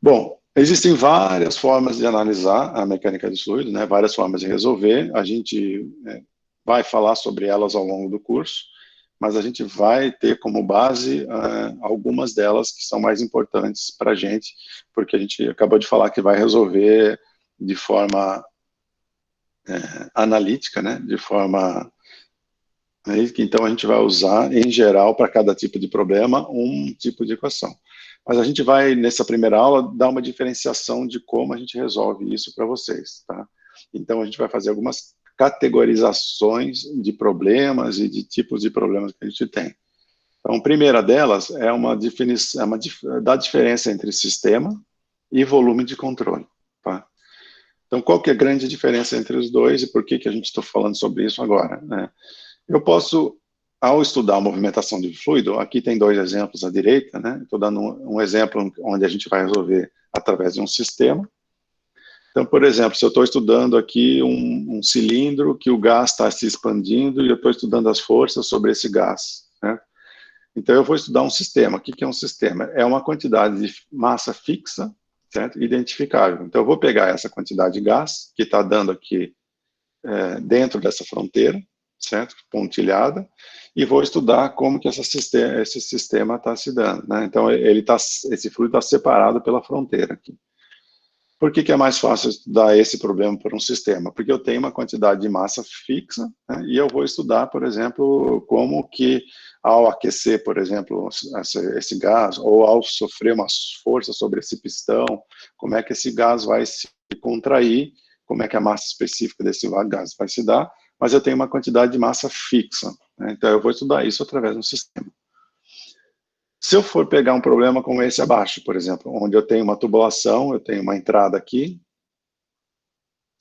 Speaker 1: Bom, existem várias formas de analisar a mecânica dos fluidos, né, várias formas de resolver. A gente vai falar sobre elas ao longo do curso, mas a gente vai ter como base algumas delas que são mais importantes para a gente, porque a gente acabou de falar que vai resolver de forma analítica, né, de forma... Então, a gente vai usar, em geral, para cada tipo de problema, um tipo de equação. Mas a gente vai, nessa primeira aula, dar uma diferenciação de como a gente resolve isso para vocês, tá? Então, a gente vai fazer algumas categorizações de problemas e de tipos de problemas que a gente tem. Então, a primeira delas é uma definição da diferença entre sistema e volume de controle, tá? Então, qual que é a grande diferença entre os dois e por que a gente está falando sobre isso agora, né? Eu posso, ao estudar a movimentação de fluido, aqui tem dois exemplos à direita, né? Estou dando um exemplo onde a gente vai resolver através de um sistema. Então, por exemplo, se eu estou estudando aqui um cilindro que o gás está se expandindo e eu estou estudando as forças sobre esse gás, né? Então, eu vou estudar um sistema. O que é um sistema? É uma quantidade de massa fixa, certo? Identificável. Então, eu vou pegar essa quantidade de gás, que está dando aqui dentro dessa fronteira, certo? Pontilhada, e vou estudar como que esse sistema está se dando, né? Então, esse fluido está separado pela fronteira aqui. Por que é mais fácil estudar esse problema por um sistema? Porque eu tenho uma quantidade de massa fixa, né, e eu vou estudar, por exemplo, como que ao aquecer, por exemplo, esse gás, ou ao sofrer uma força sobre esse pistão, como é que esse gás vai se contrair, como é que a massa específica desse gás vai se dar, mas eu tenho uma quantidade de massa fixa, né, então eu vou estudar isso através de um sistema. Se eu for pegar um problema como esse abaixo, por exemplo, onde eu tenho uma tubulação, eu tenho uma entrada aqui,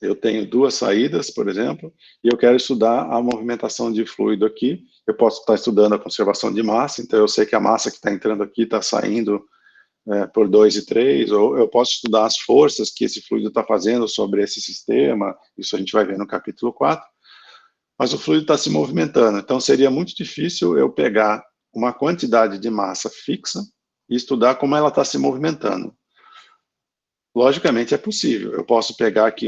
Speaker 1: eu tenho duas saídas, por exemplo, e eu quero estudar a movimentação de fluido aqui, eu posso estar estudando a conservação de massa, então eu sei que a massa que está entrando aqui está saindo por 2 e 3, ou eu posso estudar as forças que esse fluido está fazendo sobre esse sistema, isso a gente vai ver no capítulo 4, mas o fluido está se movimentando, então seria muito difícil eu pegar uma quantidade de massa fixa e estudar como ela está se movimentando. Logicamente é possível, eu posso pegar aqui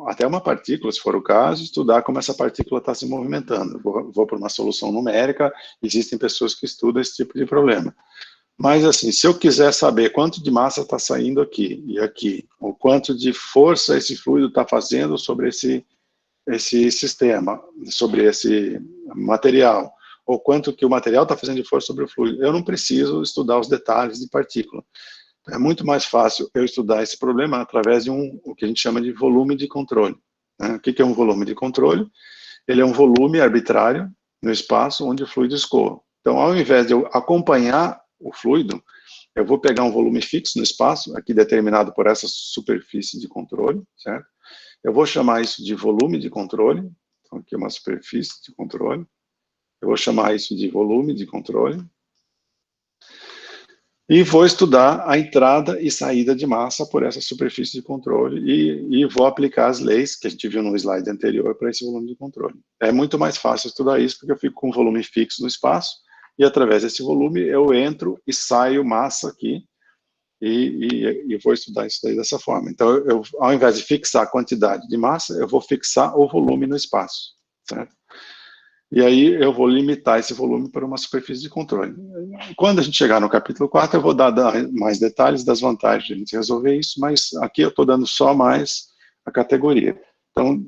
Speaker 1: até uma partícula, se for o caso, estudar como essa partícula está se movimentando. Vou para uma solução numérica, existem pessoas que estudam esse tipo de problema. Mas assim, se eu quiser saber quanto de massa está saindo aqui e aqui, ou quanto de força esse fluido está fazendo sobre esse sistema, sobre esse material, ou quanto que o material está fazendo de força sobre o fluido, eu não preciso estudar os detalhes de partícula. É muito mais fácil eu estudar esse problema através de o que a gente chama de volume de controle, né? O que é um volume de controle? Ele é um volume arbitrário no espaço onde o fluido escoa. Então, ao invés de eu acompanhar o fluido, eu vou pegar um volume fixo no espaço, aqui determinado por essa superfície de controle, certo? Eu vou chamar isso de volume de controle, então aqui é uma superfície de controle. Eu vou chamar isso de volume de controle. E vou estudar a entrada e saída de massa por essa superfície de controle e vou aplicar as leis que a gente viu no slide anterior para esse volume de controle. É muito mais fácil estudar isso porque eu fico com um volume fixo no espaço e através desse volume eu entro e saio massa aqui e vou estudar isso daí dessa forma. Então, ao invés de fixar a quantidade de massa, eu vou fixar o volume no espaço, certo? E aí eu vou limitar esse volume para uma superfície de controle. Quando a gente chegar no capítulo 4, eu vou dar mais detalhes das vantagens de a gente resolver isso, mas aqui eu estou dando só mais a categoria. Então,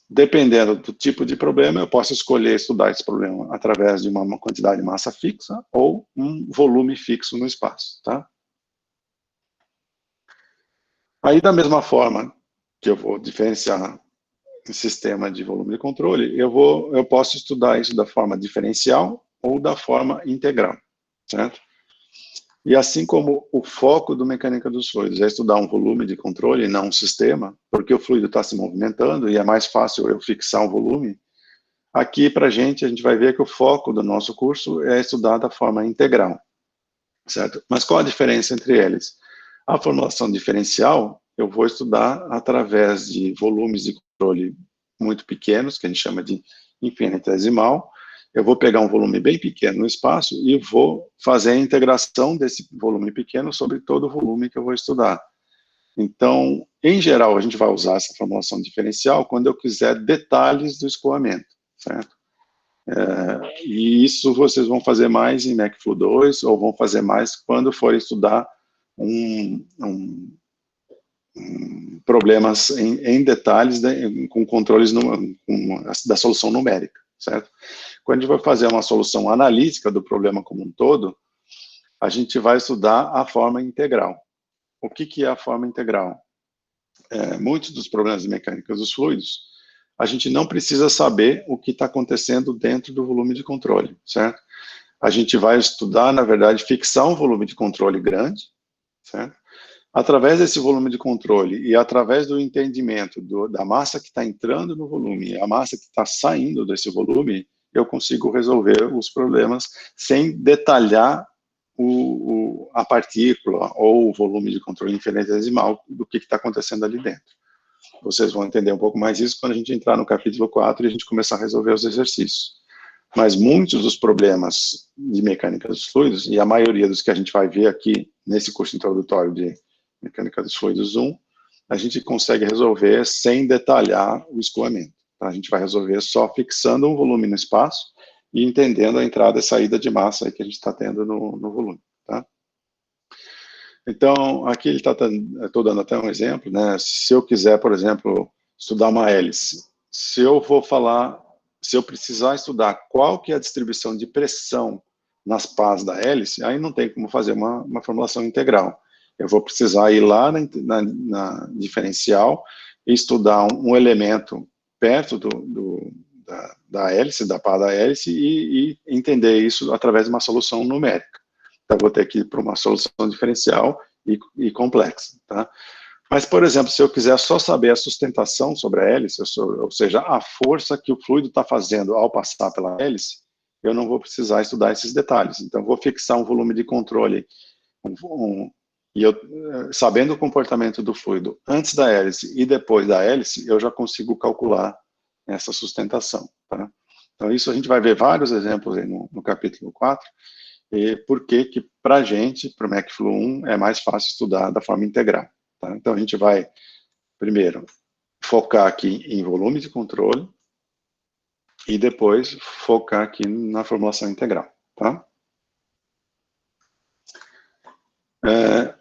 Speaker 1: dependendo do tipo de problema, eu posso escolher estudar esse problema através de uma quantidade de massa fixa ou um volume fixo no espaço, tá? Aí, da mesma forma que eu vou diferenciar sistema de volume de controle, eu posso estudar isso da forma diferencial ou da forma integral, certo? E assim como o foco do mecânica dos fluidos é estudar um volume de controle e não um sistema, porque o fluido está se movimentando e é mais fácil eu fixar um volume, aqui para a gente vai ver que o foco do nosso curso é estudar da forma integral, certo? Mas qual a diferença entre eles? A formulação diferencial eu vou estudar através de volumes de controle muito pequenos, que a gente chama de infinitesimal. Eu vou pegar um volume bem pequeno no espaço e vou fazer a integração desse volume pequeno sobre todo o volume que eu vou estudar. Então, em geral, a gente vai usar essa formulação diferencial quando eu quiser detalhes do escoamento, certo? E isso vocês vão fazer mais em MACFLU 2 ou vão fazer mais quando for estudar problemas em detalhes com controles da solução numérica, certo? Quando a gente vai fazer uma solução analítica do problema como um todo, a gente vai estudar a forma integral. O que é a forma integral? Muitos dos problemas de mecânica dos fluidos, a gente não precisa saber o que está acontecendo dentro do volume de controle, certo? A gente vai estudar, na verdade, fixar um volume de controle grande, certo? Através desse volume de controle e através do entendimento da massa que está entrando no volume e a massa que está saindo desse volume, eu consigo resolver os problemas sem detalhar a partícula ou o volume de controle infinitesimal do que está acontecendo ali dentro. Vocês vão entender um pouco mais isso quando a gente entrar no capítulo 4 e a gente começar a resolver os exercícios. Mas muitos dos problemas de mecânica dos fluidos, e a maioria dos que a gente vai ver aqui nesse curso introdutório de mecânica dos fluidos 1, a gente consegue resolver sem detalhar o escoamento. Tá? A gente vai resolver só fixando um volume no espaço e entendendo a entrada e saída de massa aí que a gente está tendo no volume. Tá? Então, aqui ele estou dando até um exemplo, né? Se eu quiser, por exemplo, estudar uma hélice, se eu precisar estudar qual que é a distribuição de pressão nas pás da hélice, aí não tem como fazer uma formulação integral. Eu vou precisar ir lá na diferencial e estudar um elemento perto da hélice, da pá da hélice, e entender isso através de uma solução numérica. Então, vou ter que ir para uma solução diferencial e complexa, tá? Mas, por exemplo, se eu quiser só saber a sustentação sobre a hélice, ou seja, a força que o fluido está fazendo ao passar pela hélice, eu não vou precisar estudar esses detalhes. Então, vou fixar um volume de controle, e eu, sabendo o comportamento do fluido antes da hélice e depois da hélice, eu já consigo calcular essa sustentação. Tá? Então, isso a gente vai ver vários exemplos aí no capítulo 4, e por que para a gente, para o MecFlu 1, é mais fácil estudar da forma integral. Tá? Então, a gente vai, primeiro, focar aqui em volume de controle e depois focar aqui na formulação integral. Tá?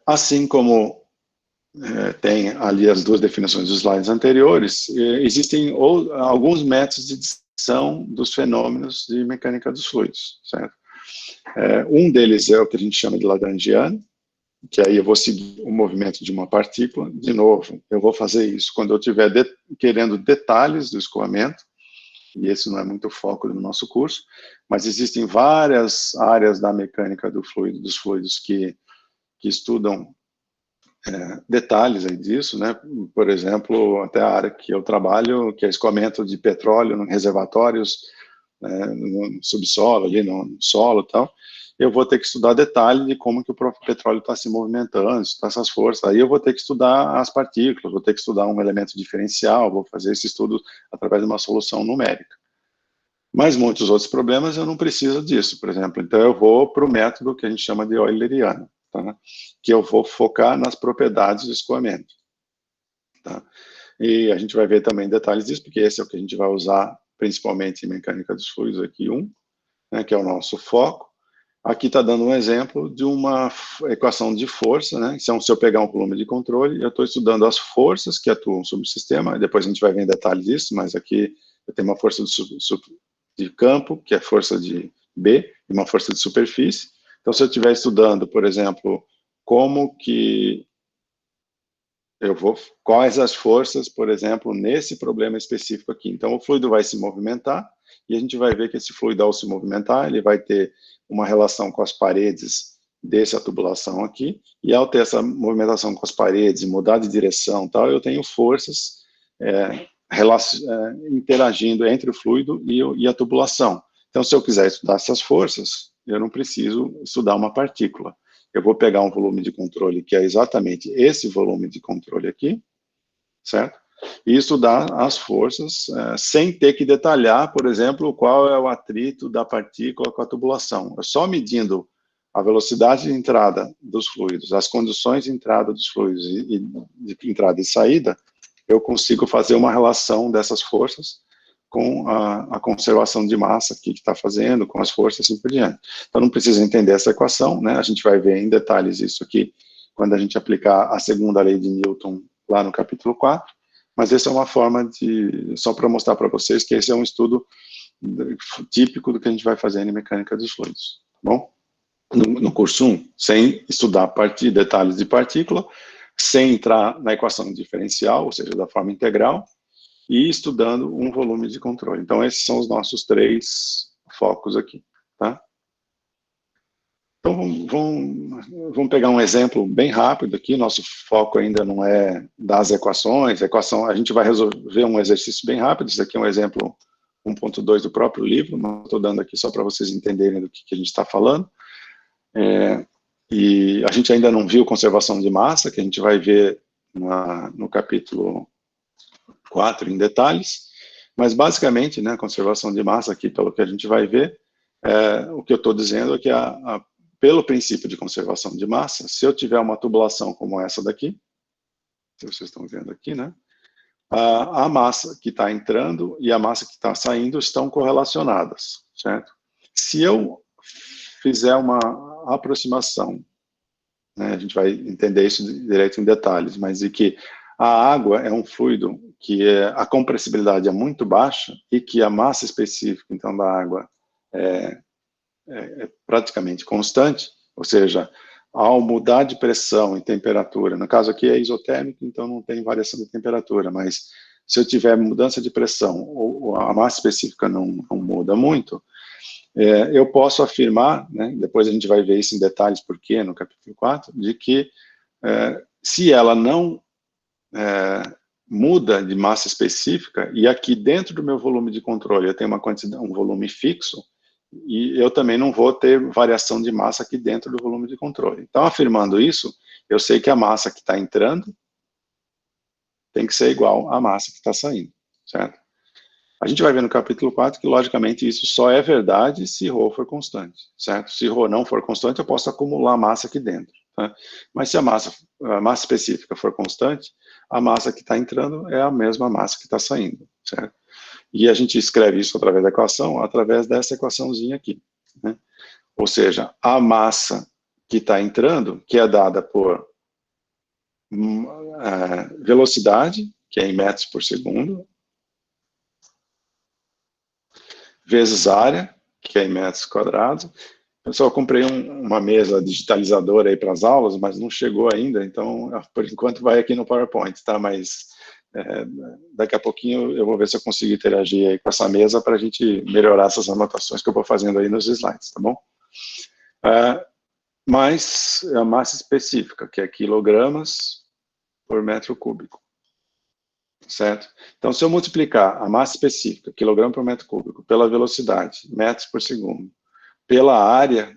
Speaker 1: Assim como tem ali as duas definições dos slides anteriores, existem alguns métodos de descrição dos fenômenos de mecânica dos fluidos, certo? Um deles é o que a gente chama de Lagrangiano, que aí eu vou seguir o movimento de uma partícula. De novo, eu vou fazer isso quando eu estiver querendo detalhes do escoamento, e esse não é muito o foco do nosso curso, mas existem várias áreas da mecânica dos fluidos que estudam detalhes aí disso, né? Por exemplo, até a área que eu trabalho, que é escoamento de petróleo em reservatórios, no subsolo, ali no solo e tal, eu vou ter que estudar detalhe de como que o próprio petróleo está se movimentando, essas forças. Aí eu vou ter que estudar as partículas, vou ter que estudar um elemento diferencial, vou fazer esse estudo através de uma solução numérica. Mas muitos outros problemas eu não preciso disso, por exemplo. Então eu vou para o método que a gente chama de Euleriano, tá? Que eu vou focar nas propriedades do escoamento. Tá? E a gente vai ver também detalhes disso, porque esse é o que a gente vai usar principalmente em mecânica dos fluidos aqui 1, né, que é o nosso foco. Aqui está dando um exemplo de uma equação de força, né? Então, se eu pegar um volume de controle, eu estou estudando as forças que atuam sobre o sistema, depois a gente vai ver em detalhes disso, mas aqui eu tenho uma força de campo, que é força de B, e uma força de superfície. Então, se eu estiver estudando, por exemplo, como que quais as forças, por exemplo, nesse problema específico aqui. Então, o fluido vai se movimentar, e a gente vai ver que esse fluido, ao se movimentar, ele vai ter uma relação com as paredes dessa tubulação aqui, e ao ter essa movimentação com as paredes, mudar de direção e tal, eu tenho forças interagindo entre o fluido e a tubulação. Então, se eu quiser estudar essas forças, eu não preciso estudar uma partícula. Eu vou pegar um volume de controle que é exatamente esse volume de controle aqui, certo? E estudar as forças sem ter que detalhar, por exemplo, qual é o atrito da partícula com a tubulação. É só medindo a velocidade de entrada dos fluidos, as condições de entrada dos fluidos e de entrada e saída, eu consigo fazer uma relação dessas forças com a conservação de massa que está fazendo, com as forças e assim por diante. Então, não precisa entender essa equação, né? A gente vai ver em detalhes isso aqui, quando a gente aplicar a segunda lei de Newton lá no capítulo 4, mas essa é uma forma só para mostrar para vocês que esse é um estudo típico do que a gente vai fazer em mecânica dos fluidos, tá bom? No curso 1, sem estudar detalhes de partícula, sem entrar na equação diferencial, ou seja, da forma integral, e estudando um volume de controle. Então, esses são os nossos 3 focos aqui, tá? Então, vamos pegar um exemplo bem rápido aqui. Nosso foco ainda não é das equações. A gente vai resolver um exercício bem rápido. Isso aqui é um exemplo 1.2 do próprio livro, mas estou dando aqui só para vocês entenderem do que a gente está falando. E a gente ainda não viu conservação de massa, que a gente vai ver no capítulo 4 em detalhes, Mas, basicamente, né, a conservação de massa aqui, pelo que a gente vai ver, o que eu estou dizendo é que, pelo princípio de conservação de massa, se eu tiver uma tubulação como essa daqui, se vocês estão vendo aqui, né, a massa que está entrando e a massa que está saindo estão correlacionadas, certo? Se eu fizer uma aproximação, né, a gente vai entender isso direito em detalhes, mas de que a água é um fluido que a compressibilidade é muito baixa e que a massa específica, então, da água é praticamente constante, ou seja, ao mudar de pressão e temperatura, no caso aqui é isotérmico, então não tem variação de temperatura, mas se eu tiver mudança de pressão, ou a massa específica não muda muito, eu posso afirmar, né, depois a gente vai ver isso em detalhes por quê, no capítulo 4, de que se ela não muda de massa específica, e aqui dentro do meu volume de controle eu tenho uma quantidade, um volume fixo, e eu também não vou ter variação de massa aqui dentro do volume de controle. Então, afirmando isso, eu sei que a massa que está entrando tem que ser igual à massa que está saindo, certo? A gente vai ver no capítulo 4 que, logicamente, isso só é verdade se ρ for constante, certo? Se ρ não for constante, eu posso acumular massa aqui dentro, tá? Mas se a massa específica for constante, a massa que está entrando é a mesma massa que está saindo, certo? E a gente escreve isso através da equação, através dessa equaçãozinha aqui, né? Ou seja, a massa que está entrando, que é dada por velocidade, que é em metros por segundo, vezes área, que é em metros quadrados. Pessoal, eu comprei uma mesa digitalizadora aí para as aulas, mas não chegou ainda, então, por enquanto, vai aqui no PowerPoint, tá? Mas daqui a pouquinho eu vou ver se eu consigo interagir aí com essa mesa para a gente melhorar essas anotações que eu vou fazendo aí nos slides, tá bom? Mas a massa específica, que é quilogramas por metro cúbico, certo? Então, se eu multiplicar a massa específica, quilograma por metro cúbico, pela velocidade, metros por segundo, pela área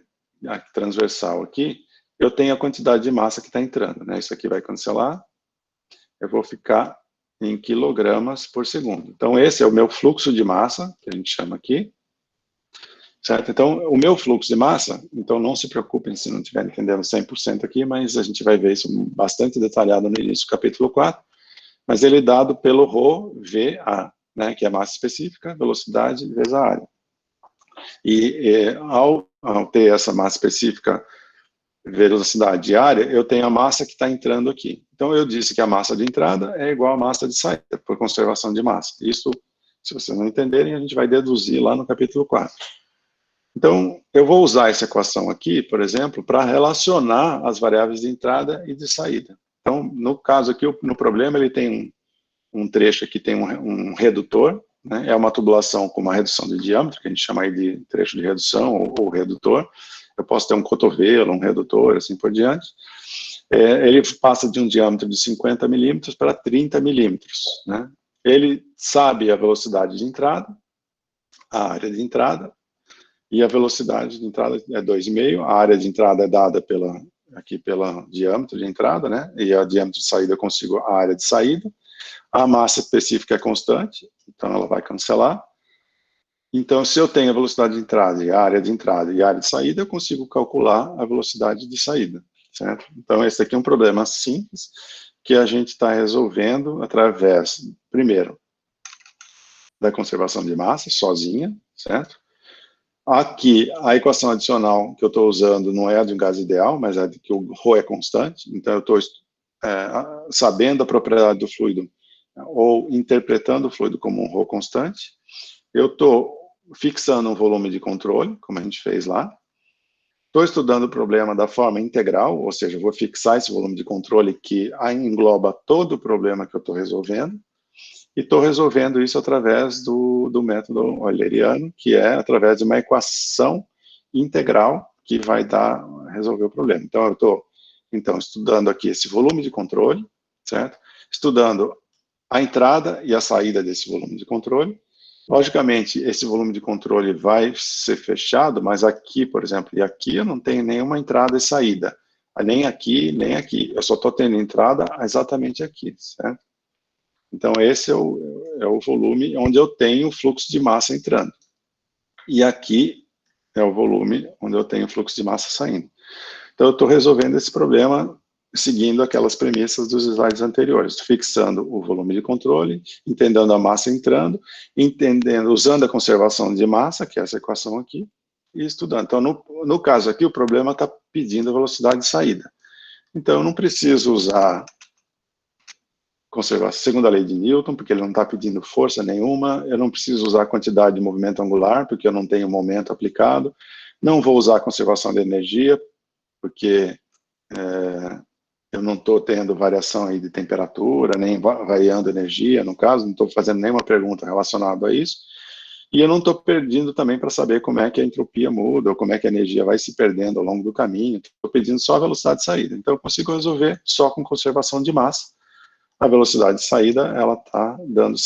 Speaker 1: transversal aqui, eu tenho a quantidade de massa que está entrando, né? Isso aqui vai cancelar, eu vou ficar em quilogramas por segundo. Então, esse é o meu fluxo de massa, que a gente chama aqui, certo? Então, o meu fluxo de massa, então não se preocupem se não estiver entendendo 100% aqui, mas a gente vai ver isso bastante detalhado no início do capítulo 4, mas ele é dado pelo ρVA, né, que é a massa específica, velocidade vezes a área. E ao ter essa massa específica, velocidade e área, eu tenho a massa que está entrando aqui. Então, eu disse que a massa de entrada é igual à massa de saída, por conservação de massa. Isso, se vocês não entenderem, a gente vai deduzir lá no capítulo 4. Então, eu vou usar essa equação aqui, por exemplo, para relacionar as variáveis de entrada e de saída. Então, no caso aqui, no problema, ele tem um trecho aqui, tem um redutor, né? É uma tubulação com uma redução de diâmetro, que a gente chama aí de trecho de redução ou redutor. Eu posso ter um cotovelo, um redutor, assim por diante. Ele passa de um diâmetro de 50 milímetros para 30 milímetros, né? Ele sabe a velocidade de entrada, a área de entrada, e a velocidade de entrada é 2,5. A área de entrada é dada aqui pela diâmetro de entrada, né? E a diâmetro de saída eu consigo a área de saída. A massa específica é constante, então ela vai cancelar. Então, se eu tenho a velocidade de entrada e a área de saída, eu consigo calcular a velocidade de saída, certo? Então, esse aqui é um problema simples que a gente está resolvendo através, primeiro, da conservação de massa, sozinha, certo? Aqui, a equação adicional que eu estou usando não é a de um gás ideal, mas é de que o ρ é constante, então eu estou sabendo a propriedade do fluido, ou interpretando o fluido como um ρ constante. Eu estou fixando um volume de controle, como a gente fez lá. Estou estudando o problema da forma integral, ou seja, vou fixar esse volume de controle que engloba todo o problema que eu estou resolvendo. E estou resolvendo isso através do método euleriano, que é através de uma equação integral que vai resolver o problema. Então, eu estou estudando aqui esse volume de controle, certo? Estudando a entrada e a saída desse volume de controle. Logicamente, esse volume de controle vai ser fechado, mas aqui, por exemplo, e aqui eu não tenho nenhuma entrada e saída. Nem aqui, nem aqui. Eu só estou tendo entrada exatamente aqui, certo? Então, esse é é o volume onde eu tenho fluxo de massa entrando. E aqui é o volume onde eu tenho fluxo de massa saindo. Então, eu estou resolvendo esse problema seguindo aquelas premissas dos slides anteriores, fixando o volume de controle, entendendo a massa entrando, usando a conservação de massa, que é essa equação aqui, e estudando. Então, no caso aqui, o problema está pedindo a velocidade de saída. Então, eu não preciso usar conservação, segundo a lei de Newton, porque ele não está pedindo força nenhuma, eu não preciso usar a quantidade de movimento angular, porque eu não tenho momento aplicado, não vou usar a conservação de energia, porque eu não estou tendo variação aí de temperatura, nem variando energia, no caso, não estou fazendo nenhuma pergunta relacionada a isso, e eu não estou perdendo também para saber como é que a entropia muda, ou como é que a energia vai se perdendo ao longo do caminho, estou pedindo só a velocidade de saída. Então, eu consigo resolver só com conservação de massa. A velocidade de saída, ela está dando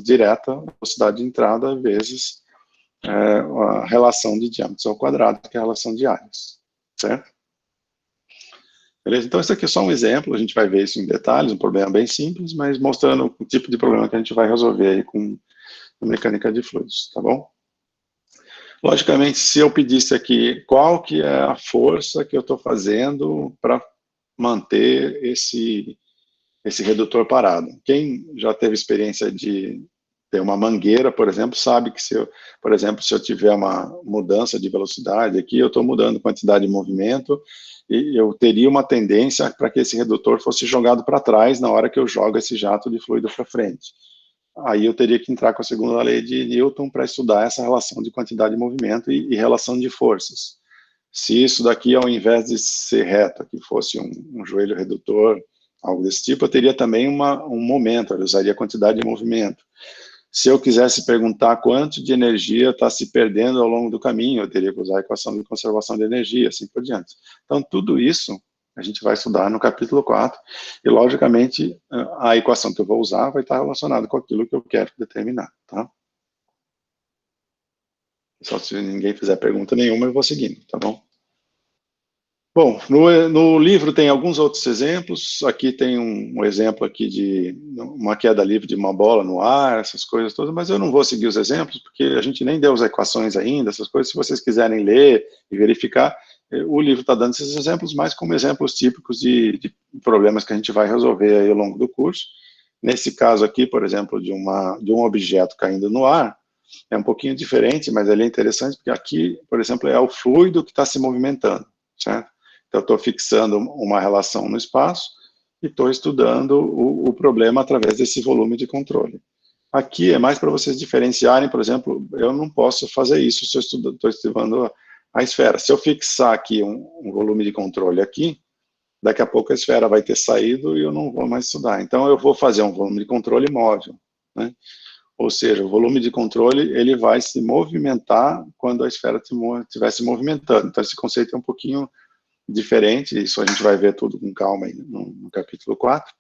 Speaker 1: direta a velocidade de entrada vezes a relação de diâmetros ao quadrado, que é a relação de áreas, certo? Beleza? Então, esse aqui é só um exemplo, a gente vai ver isso em detalhes, um problema bem simples, mas mostrando o tipo de problema que a gente vai resolver aí com a mecânica de fluidos, tá bom? Logicamente, se eu pedisse aqui qual que é a força que eu estou fazendo para manter esse redutor parado. Quem já teve experiência de ter uma mangueira, por exemplo, sabe que se eu tiver uma mudança de velocidade aqui, eu estou mudando quantidade de movimento, e eu teria uma tendência para que esse redutor fosse jogado para trás na hora que eu jogo esse jato de fluido para frente. Aí eu teria que entrar com a segunda lei de Newton para estudar essa relação de quantidade de movimento e relação de forças. Se isso daqui, ao invés de ser reto, aqui fosse um joelho redutor, algo desse tipo, eu teria também um momento, eu usaria a quantidade de movimento. Se eu quisesse perguntar quanto de energia está se perdendo ao longo do caminho, eu teria que usar a equação de conservação de energia, assim por diante. Então, tudo isso a gente vai estudar no capítulo 4, e, logicamente, a equação que eu vou usar vai estar relacionada com aquilo que eu quero determinar, tá? Só se ninguém fizer pergunta nenhuma, eu vou seguindo, tá bom? Bom, no livro tem alguns outros exemplos. Aqui tem um exemplo aqui de uma queda livre de uma bola no ar, essas coisas todas, mas eu não vou seguir os exemplos, porque a gente nem deu as equações ainda, essas coisas. Se vocês quiserem ler e verificar, o livro está dando esses exemplos, mas como exemplos típicos de problemas que a gente vai resolver aí ao longo do curso. Nesse caso aqui, por exemplo, de um objeto caindo no ar, é um pouquinho diferente, mas ele é interessante, porque aqui, por exemplo, é o fluido que está se movimentando, certo? Então, eu estou fixando uma relação no espaço e estou estudando o problema através desse volume de controle. Aqui é mais para vocês diferenciarem, por exemplo, eu não posso fazer isso se eu estou estudando a esfera. Se eu fixar aqui um volume de controle aqui, daqui a pouco a esfera vai ter saído e eu não vou mais estudar. Então, eu vou fazer um volume de controle móvel, né? Ou seja, o volume de controle, ele vai se movimentar quando a esfera estiver se movimentando. Então, esse conceito é um pouquinho diferente, isso a gente vai ver tudo com calma aí no capítulo 4,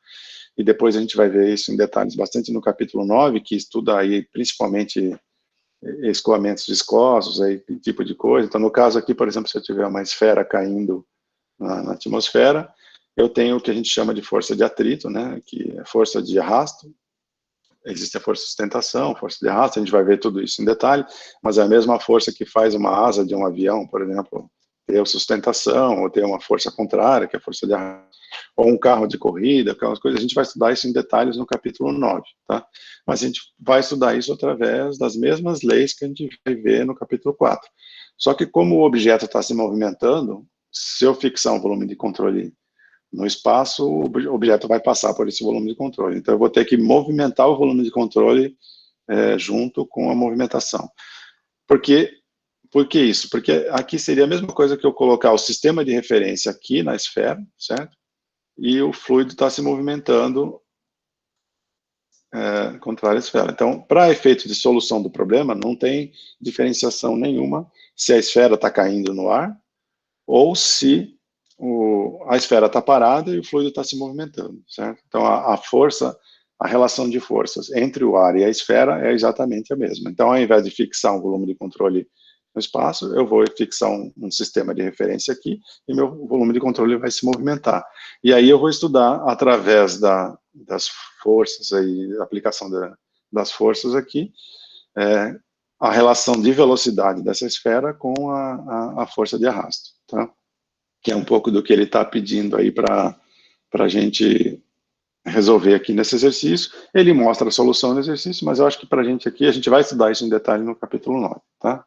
Speaker 1: e depois a gente vai ver isso em detalhes bastante no capítulo 9, que estuda aí principalmente escoamentos viscosos, aí, tipo de coisa. Então, no caso aqui, por exemplo, se eu tiver uma esfera caindo na atmosfera, eu tenho o que a gente chama de força de atrito, né, que é força de arrasto. Existe a força de sustentação, força de arrasto, a gente vai ver tudo isso em detalhe, mas é a mesma força que faz uma asa de um avião, por exemplo, ter a sustentação, ou ter uma força contrária, que é a força de arrasto, ou um carro de corrida, aquelas coisas. A gente vai estudar isso em detalhes no capítulo 9, tá? Mas a gente vai estudar isso através das mesmas leis que a gente vai ver no capítulo 4. Só que como o objeto está se movimentando, se eu fixar um volume de controle no espaço, o objeto vai passar por esse volume de controle. Então, eu vou ter que movimentar o volume de controle junto com a movimentação. Por que isso? Porque aqui seria a mesma coisa que eu colocar o sistema de referência aqui na esfera, certo? E o fluido está se movimentando contrário à esfera. Então, para efeito de solução do problema, não tem diferenciação nenhuma se a esfera está caindo no ar ou se a esfera está parada e o fluido está se movimentando, certo? Então, a força, a relação de forças entre o ar e a esfera é exatamente a mesma. Então, ao invés de fixar um volume de controle no espaço, eu vou fixar um sistema de referência aqui e meu volume de controle vai se movimentar. E aí eu vou estudar, através das forças e aplicação das forças aqui, a relação de velocidade dessa esfera com a força de arrasto, tá? Que é um pouco do que ele está pedindo aí para a gente resolver aqui nesse exercício. Ele mostra a solução do exercício, mas eu acho que para a gente aqui, a gente vai estudar isso em detalhe no capítulo 9, tá?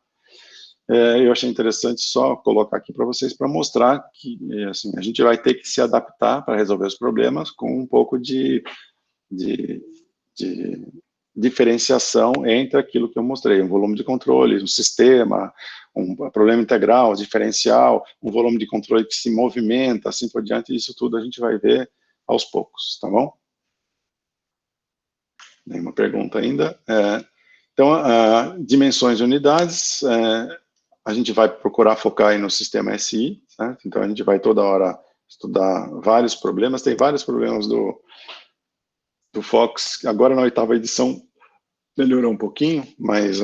Speaker 1: Eu achei interessante só colocar aqui para vocês, para mostrar que, assim, a gente vai ter que se adaptar para resolver os problemas com um pouco de diferenciação entre aquilo que eu mostrei, um volume de controle, um sistema, um problema integral, diferencial, um volume de controle que se movimenta, assim por diante, isso tudo a gente vai ver aos poucos, tá bom? Nenhuma pergunta ainda. Então, dimensões de unidades, a gente vai procurar focar aí no sistema SI, certo? Então a gente vai toda hora estudar vários problemas, tem vários problemas do Fox, agora na 8ª edição melhorou um pouquinho, mas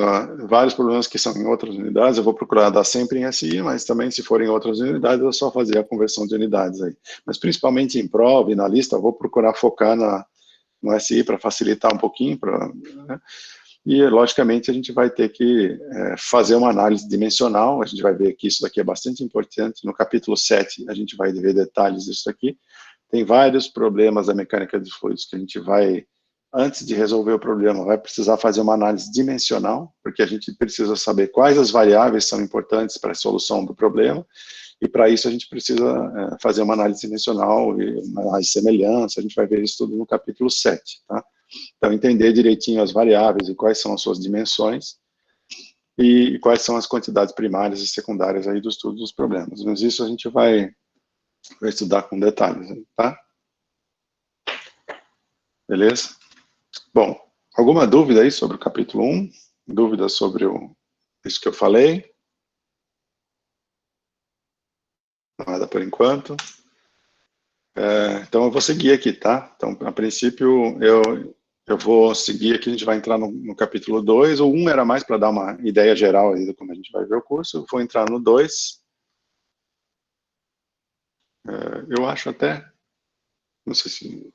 Speaker 1: vários problemas que são em outras unidades, eu vou procurar dar sempre em SI, mas também se forem em outras unidades, é só fazer a conversão de unidades aí. Mas principalmente em prova e na lista, eu vou procurar focar no SI para facilitar um pouquinho, né? E, logicamente, a gente vai ter que fazer uma análise dimensional, a gente vai ver que isso daqui é bastante importante, no capítulo 7 a gente vai ver detalhes disso aqui. Tem vários problemas da mecânica dos fluidos que a gente vai, antes de resolver o problema, vai precisar fazer uma análise dimensional, porque a gente precisa saber quais as variáveis são importantes para a solução do problema, e para isso a gente precisa fazer uma análise dimensional, e uma análise de semelhança, a gente vai ver isso tudo no capítulo 7, tá? Então, entender direitinho as variáveis e quais são as suas dimensões, e quais são as quantidades primárias e secundárias aí do estudo dos problemas. Mas isso a gente vai estudar com detalhes, tá? Beleza? Bom, alguma dúvida aí sobre o capítulo 1? Dúvidas sobre isso que eu falei? Nada por enquanto. Então eu vou seguir aqui, tá? Então, a princípio, eu vou seguir aqui, a gente vai entrar no capítulo 2, o 1 era mais para dar uma ideia geral aí de como a gente vai ver o curso, eu vou entrar no 2. Eu acho até, não sei se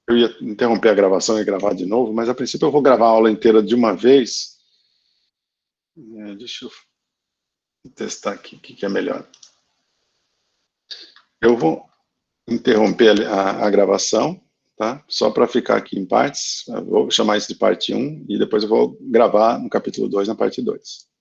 Speaker 1: eu ia interromper a gravação e gravar de novo, mas a princípio eu vou gravar a aula inteira de uma vez. Deixa eu testar aqui o que é melhor. Eu vou interromper a gravação, tá? Só para ficar aqui em partes. Eu vou chamar isso de parte 1 e depois eu vou gravar no capítulo 2 na parte 2.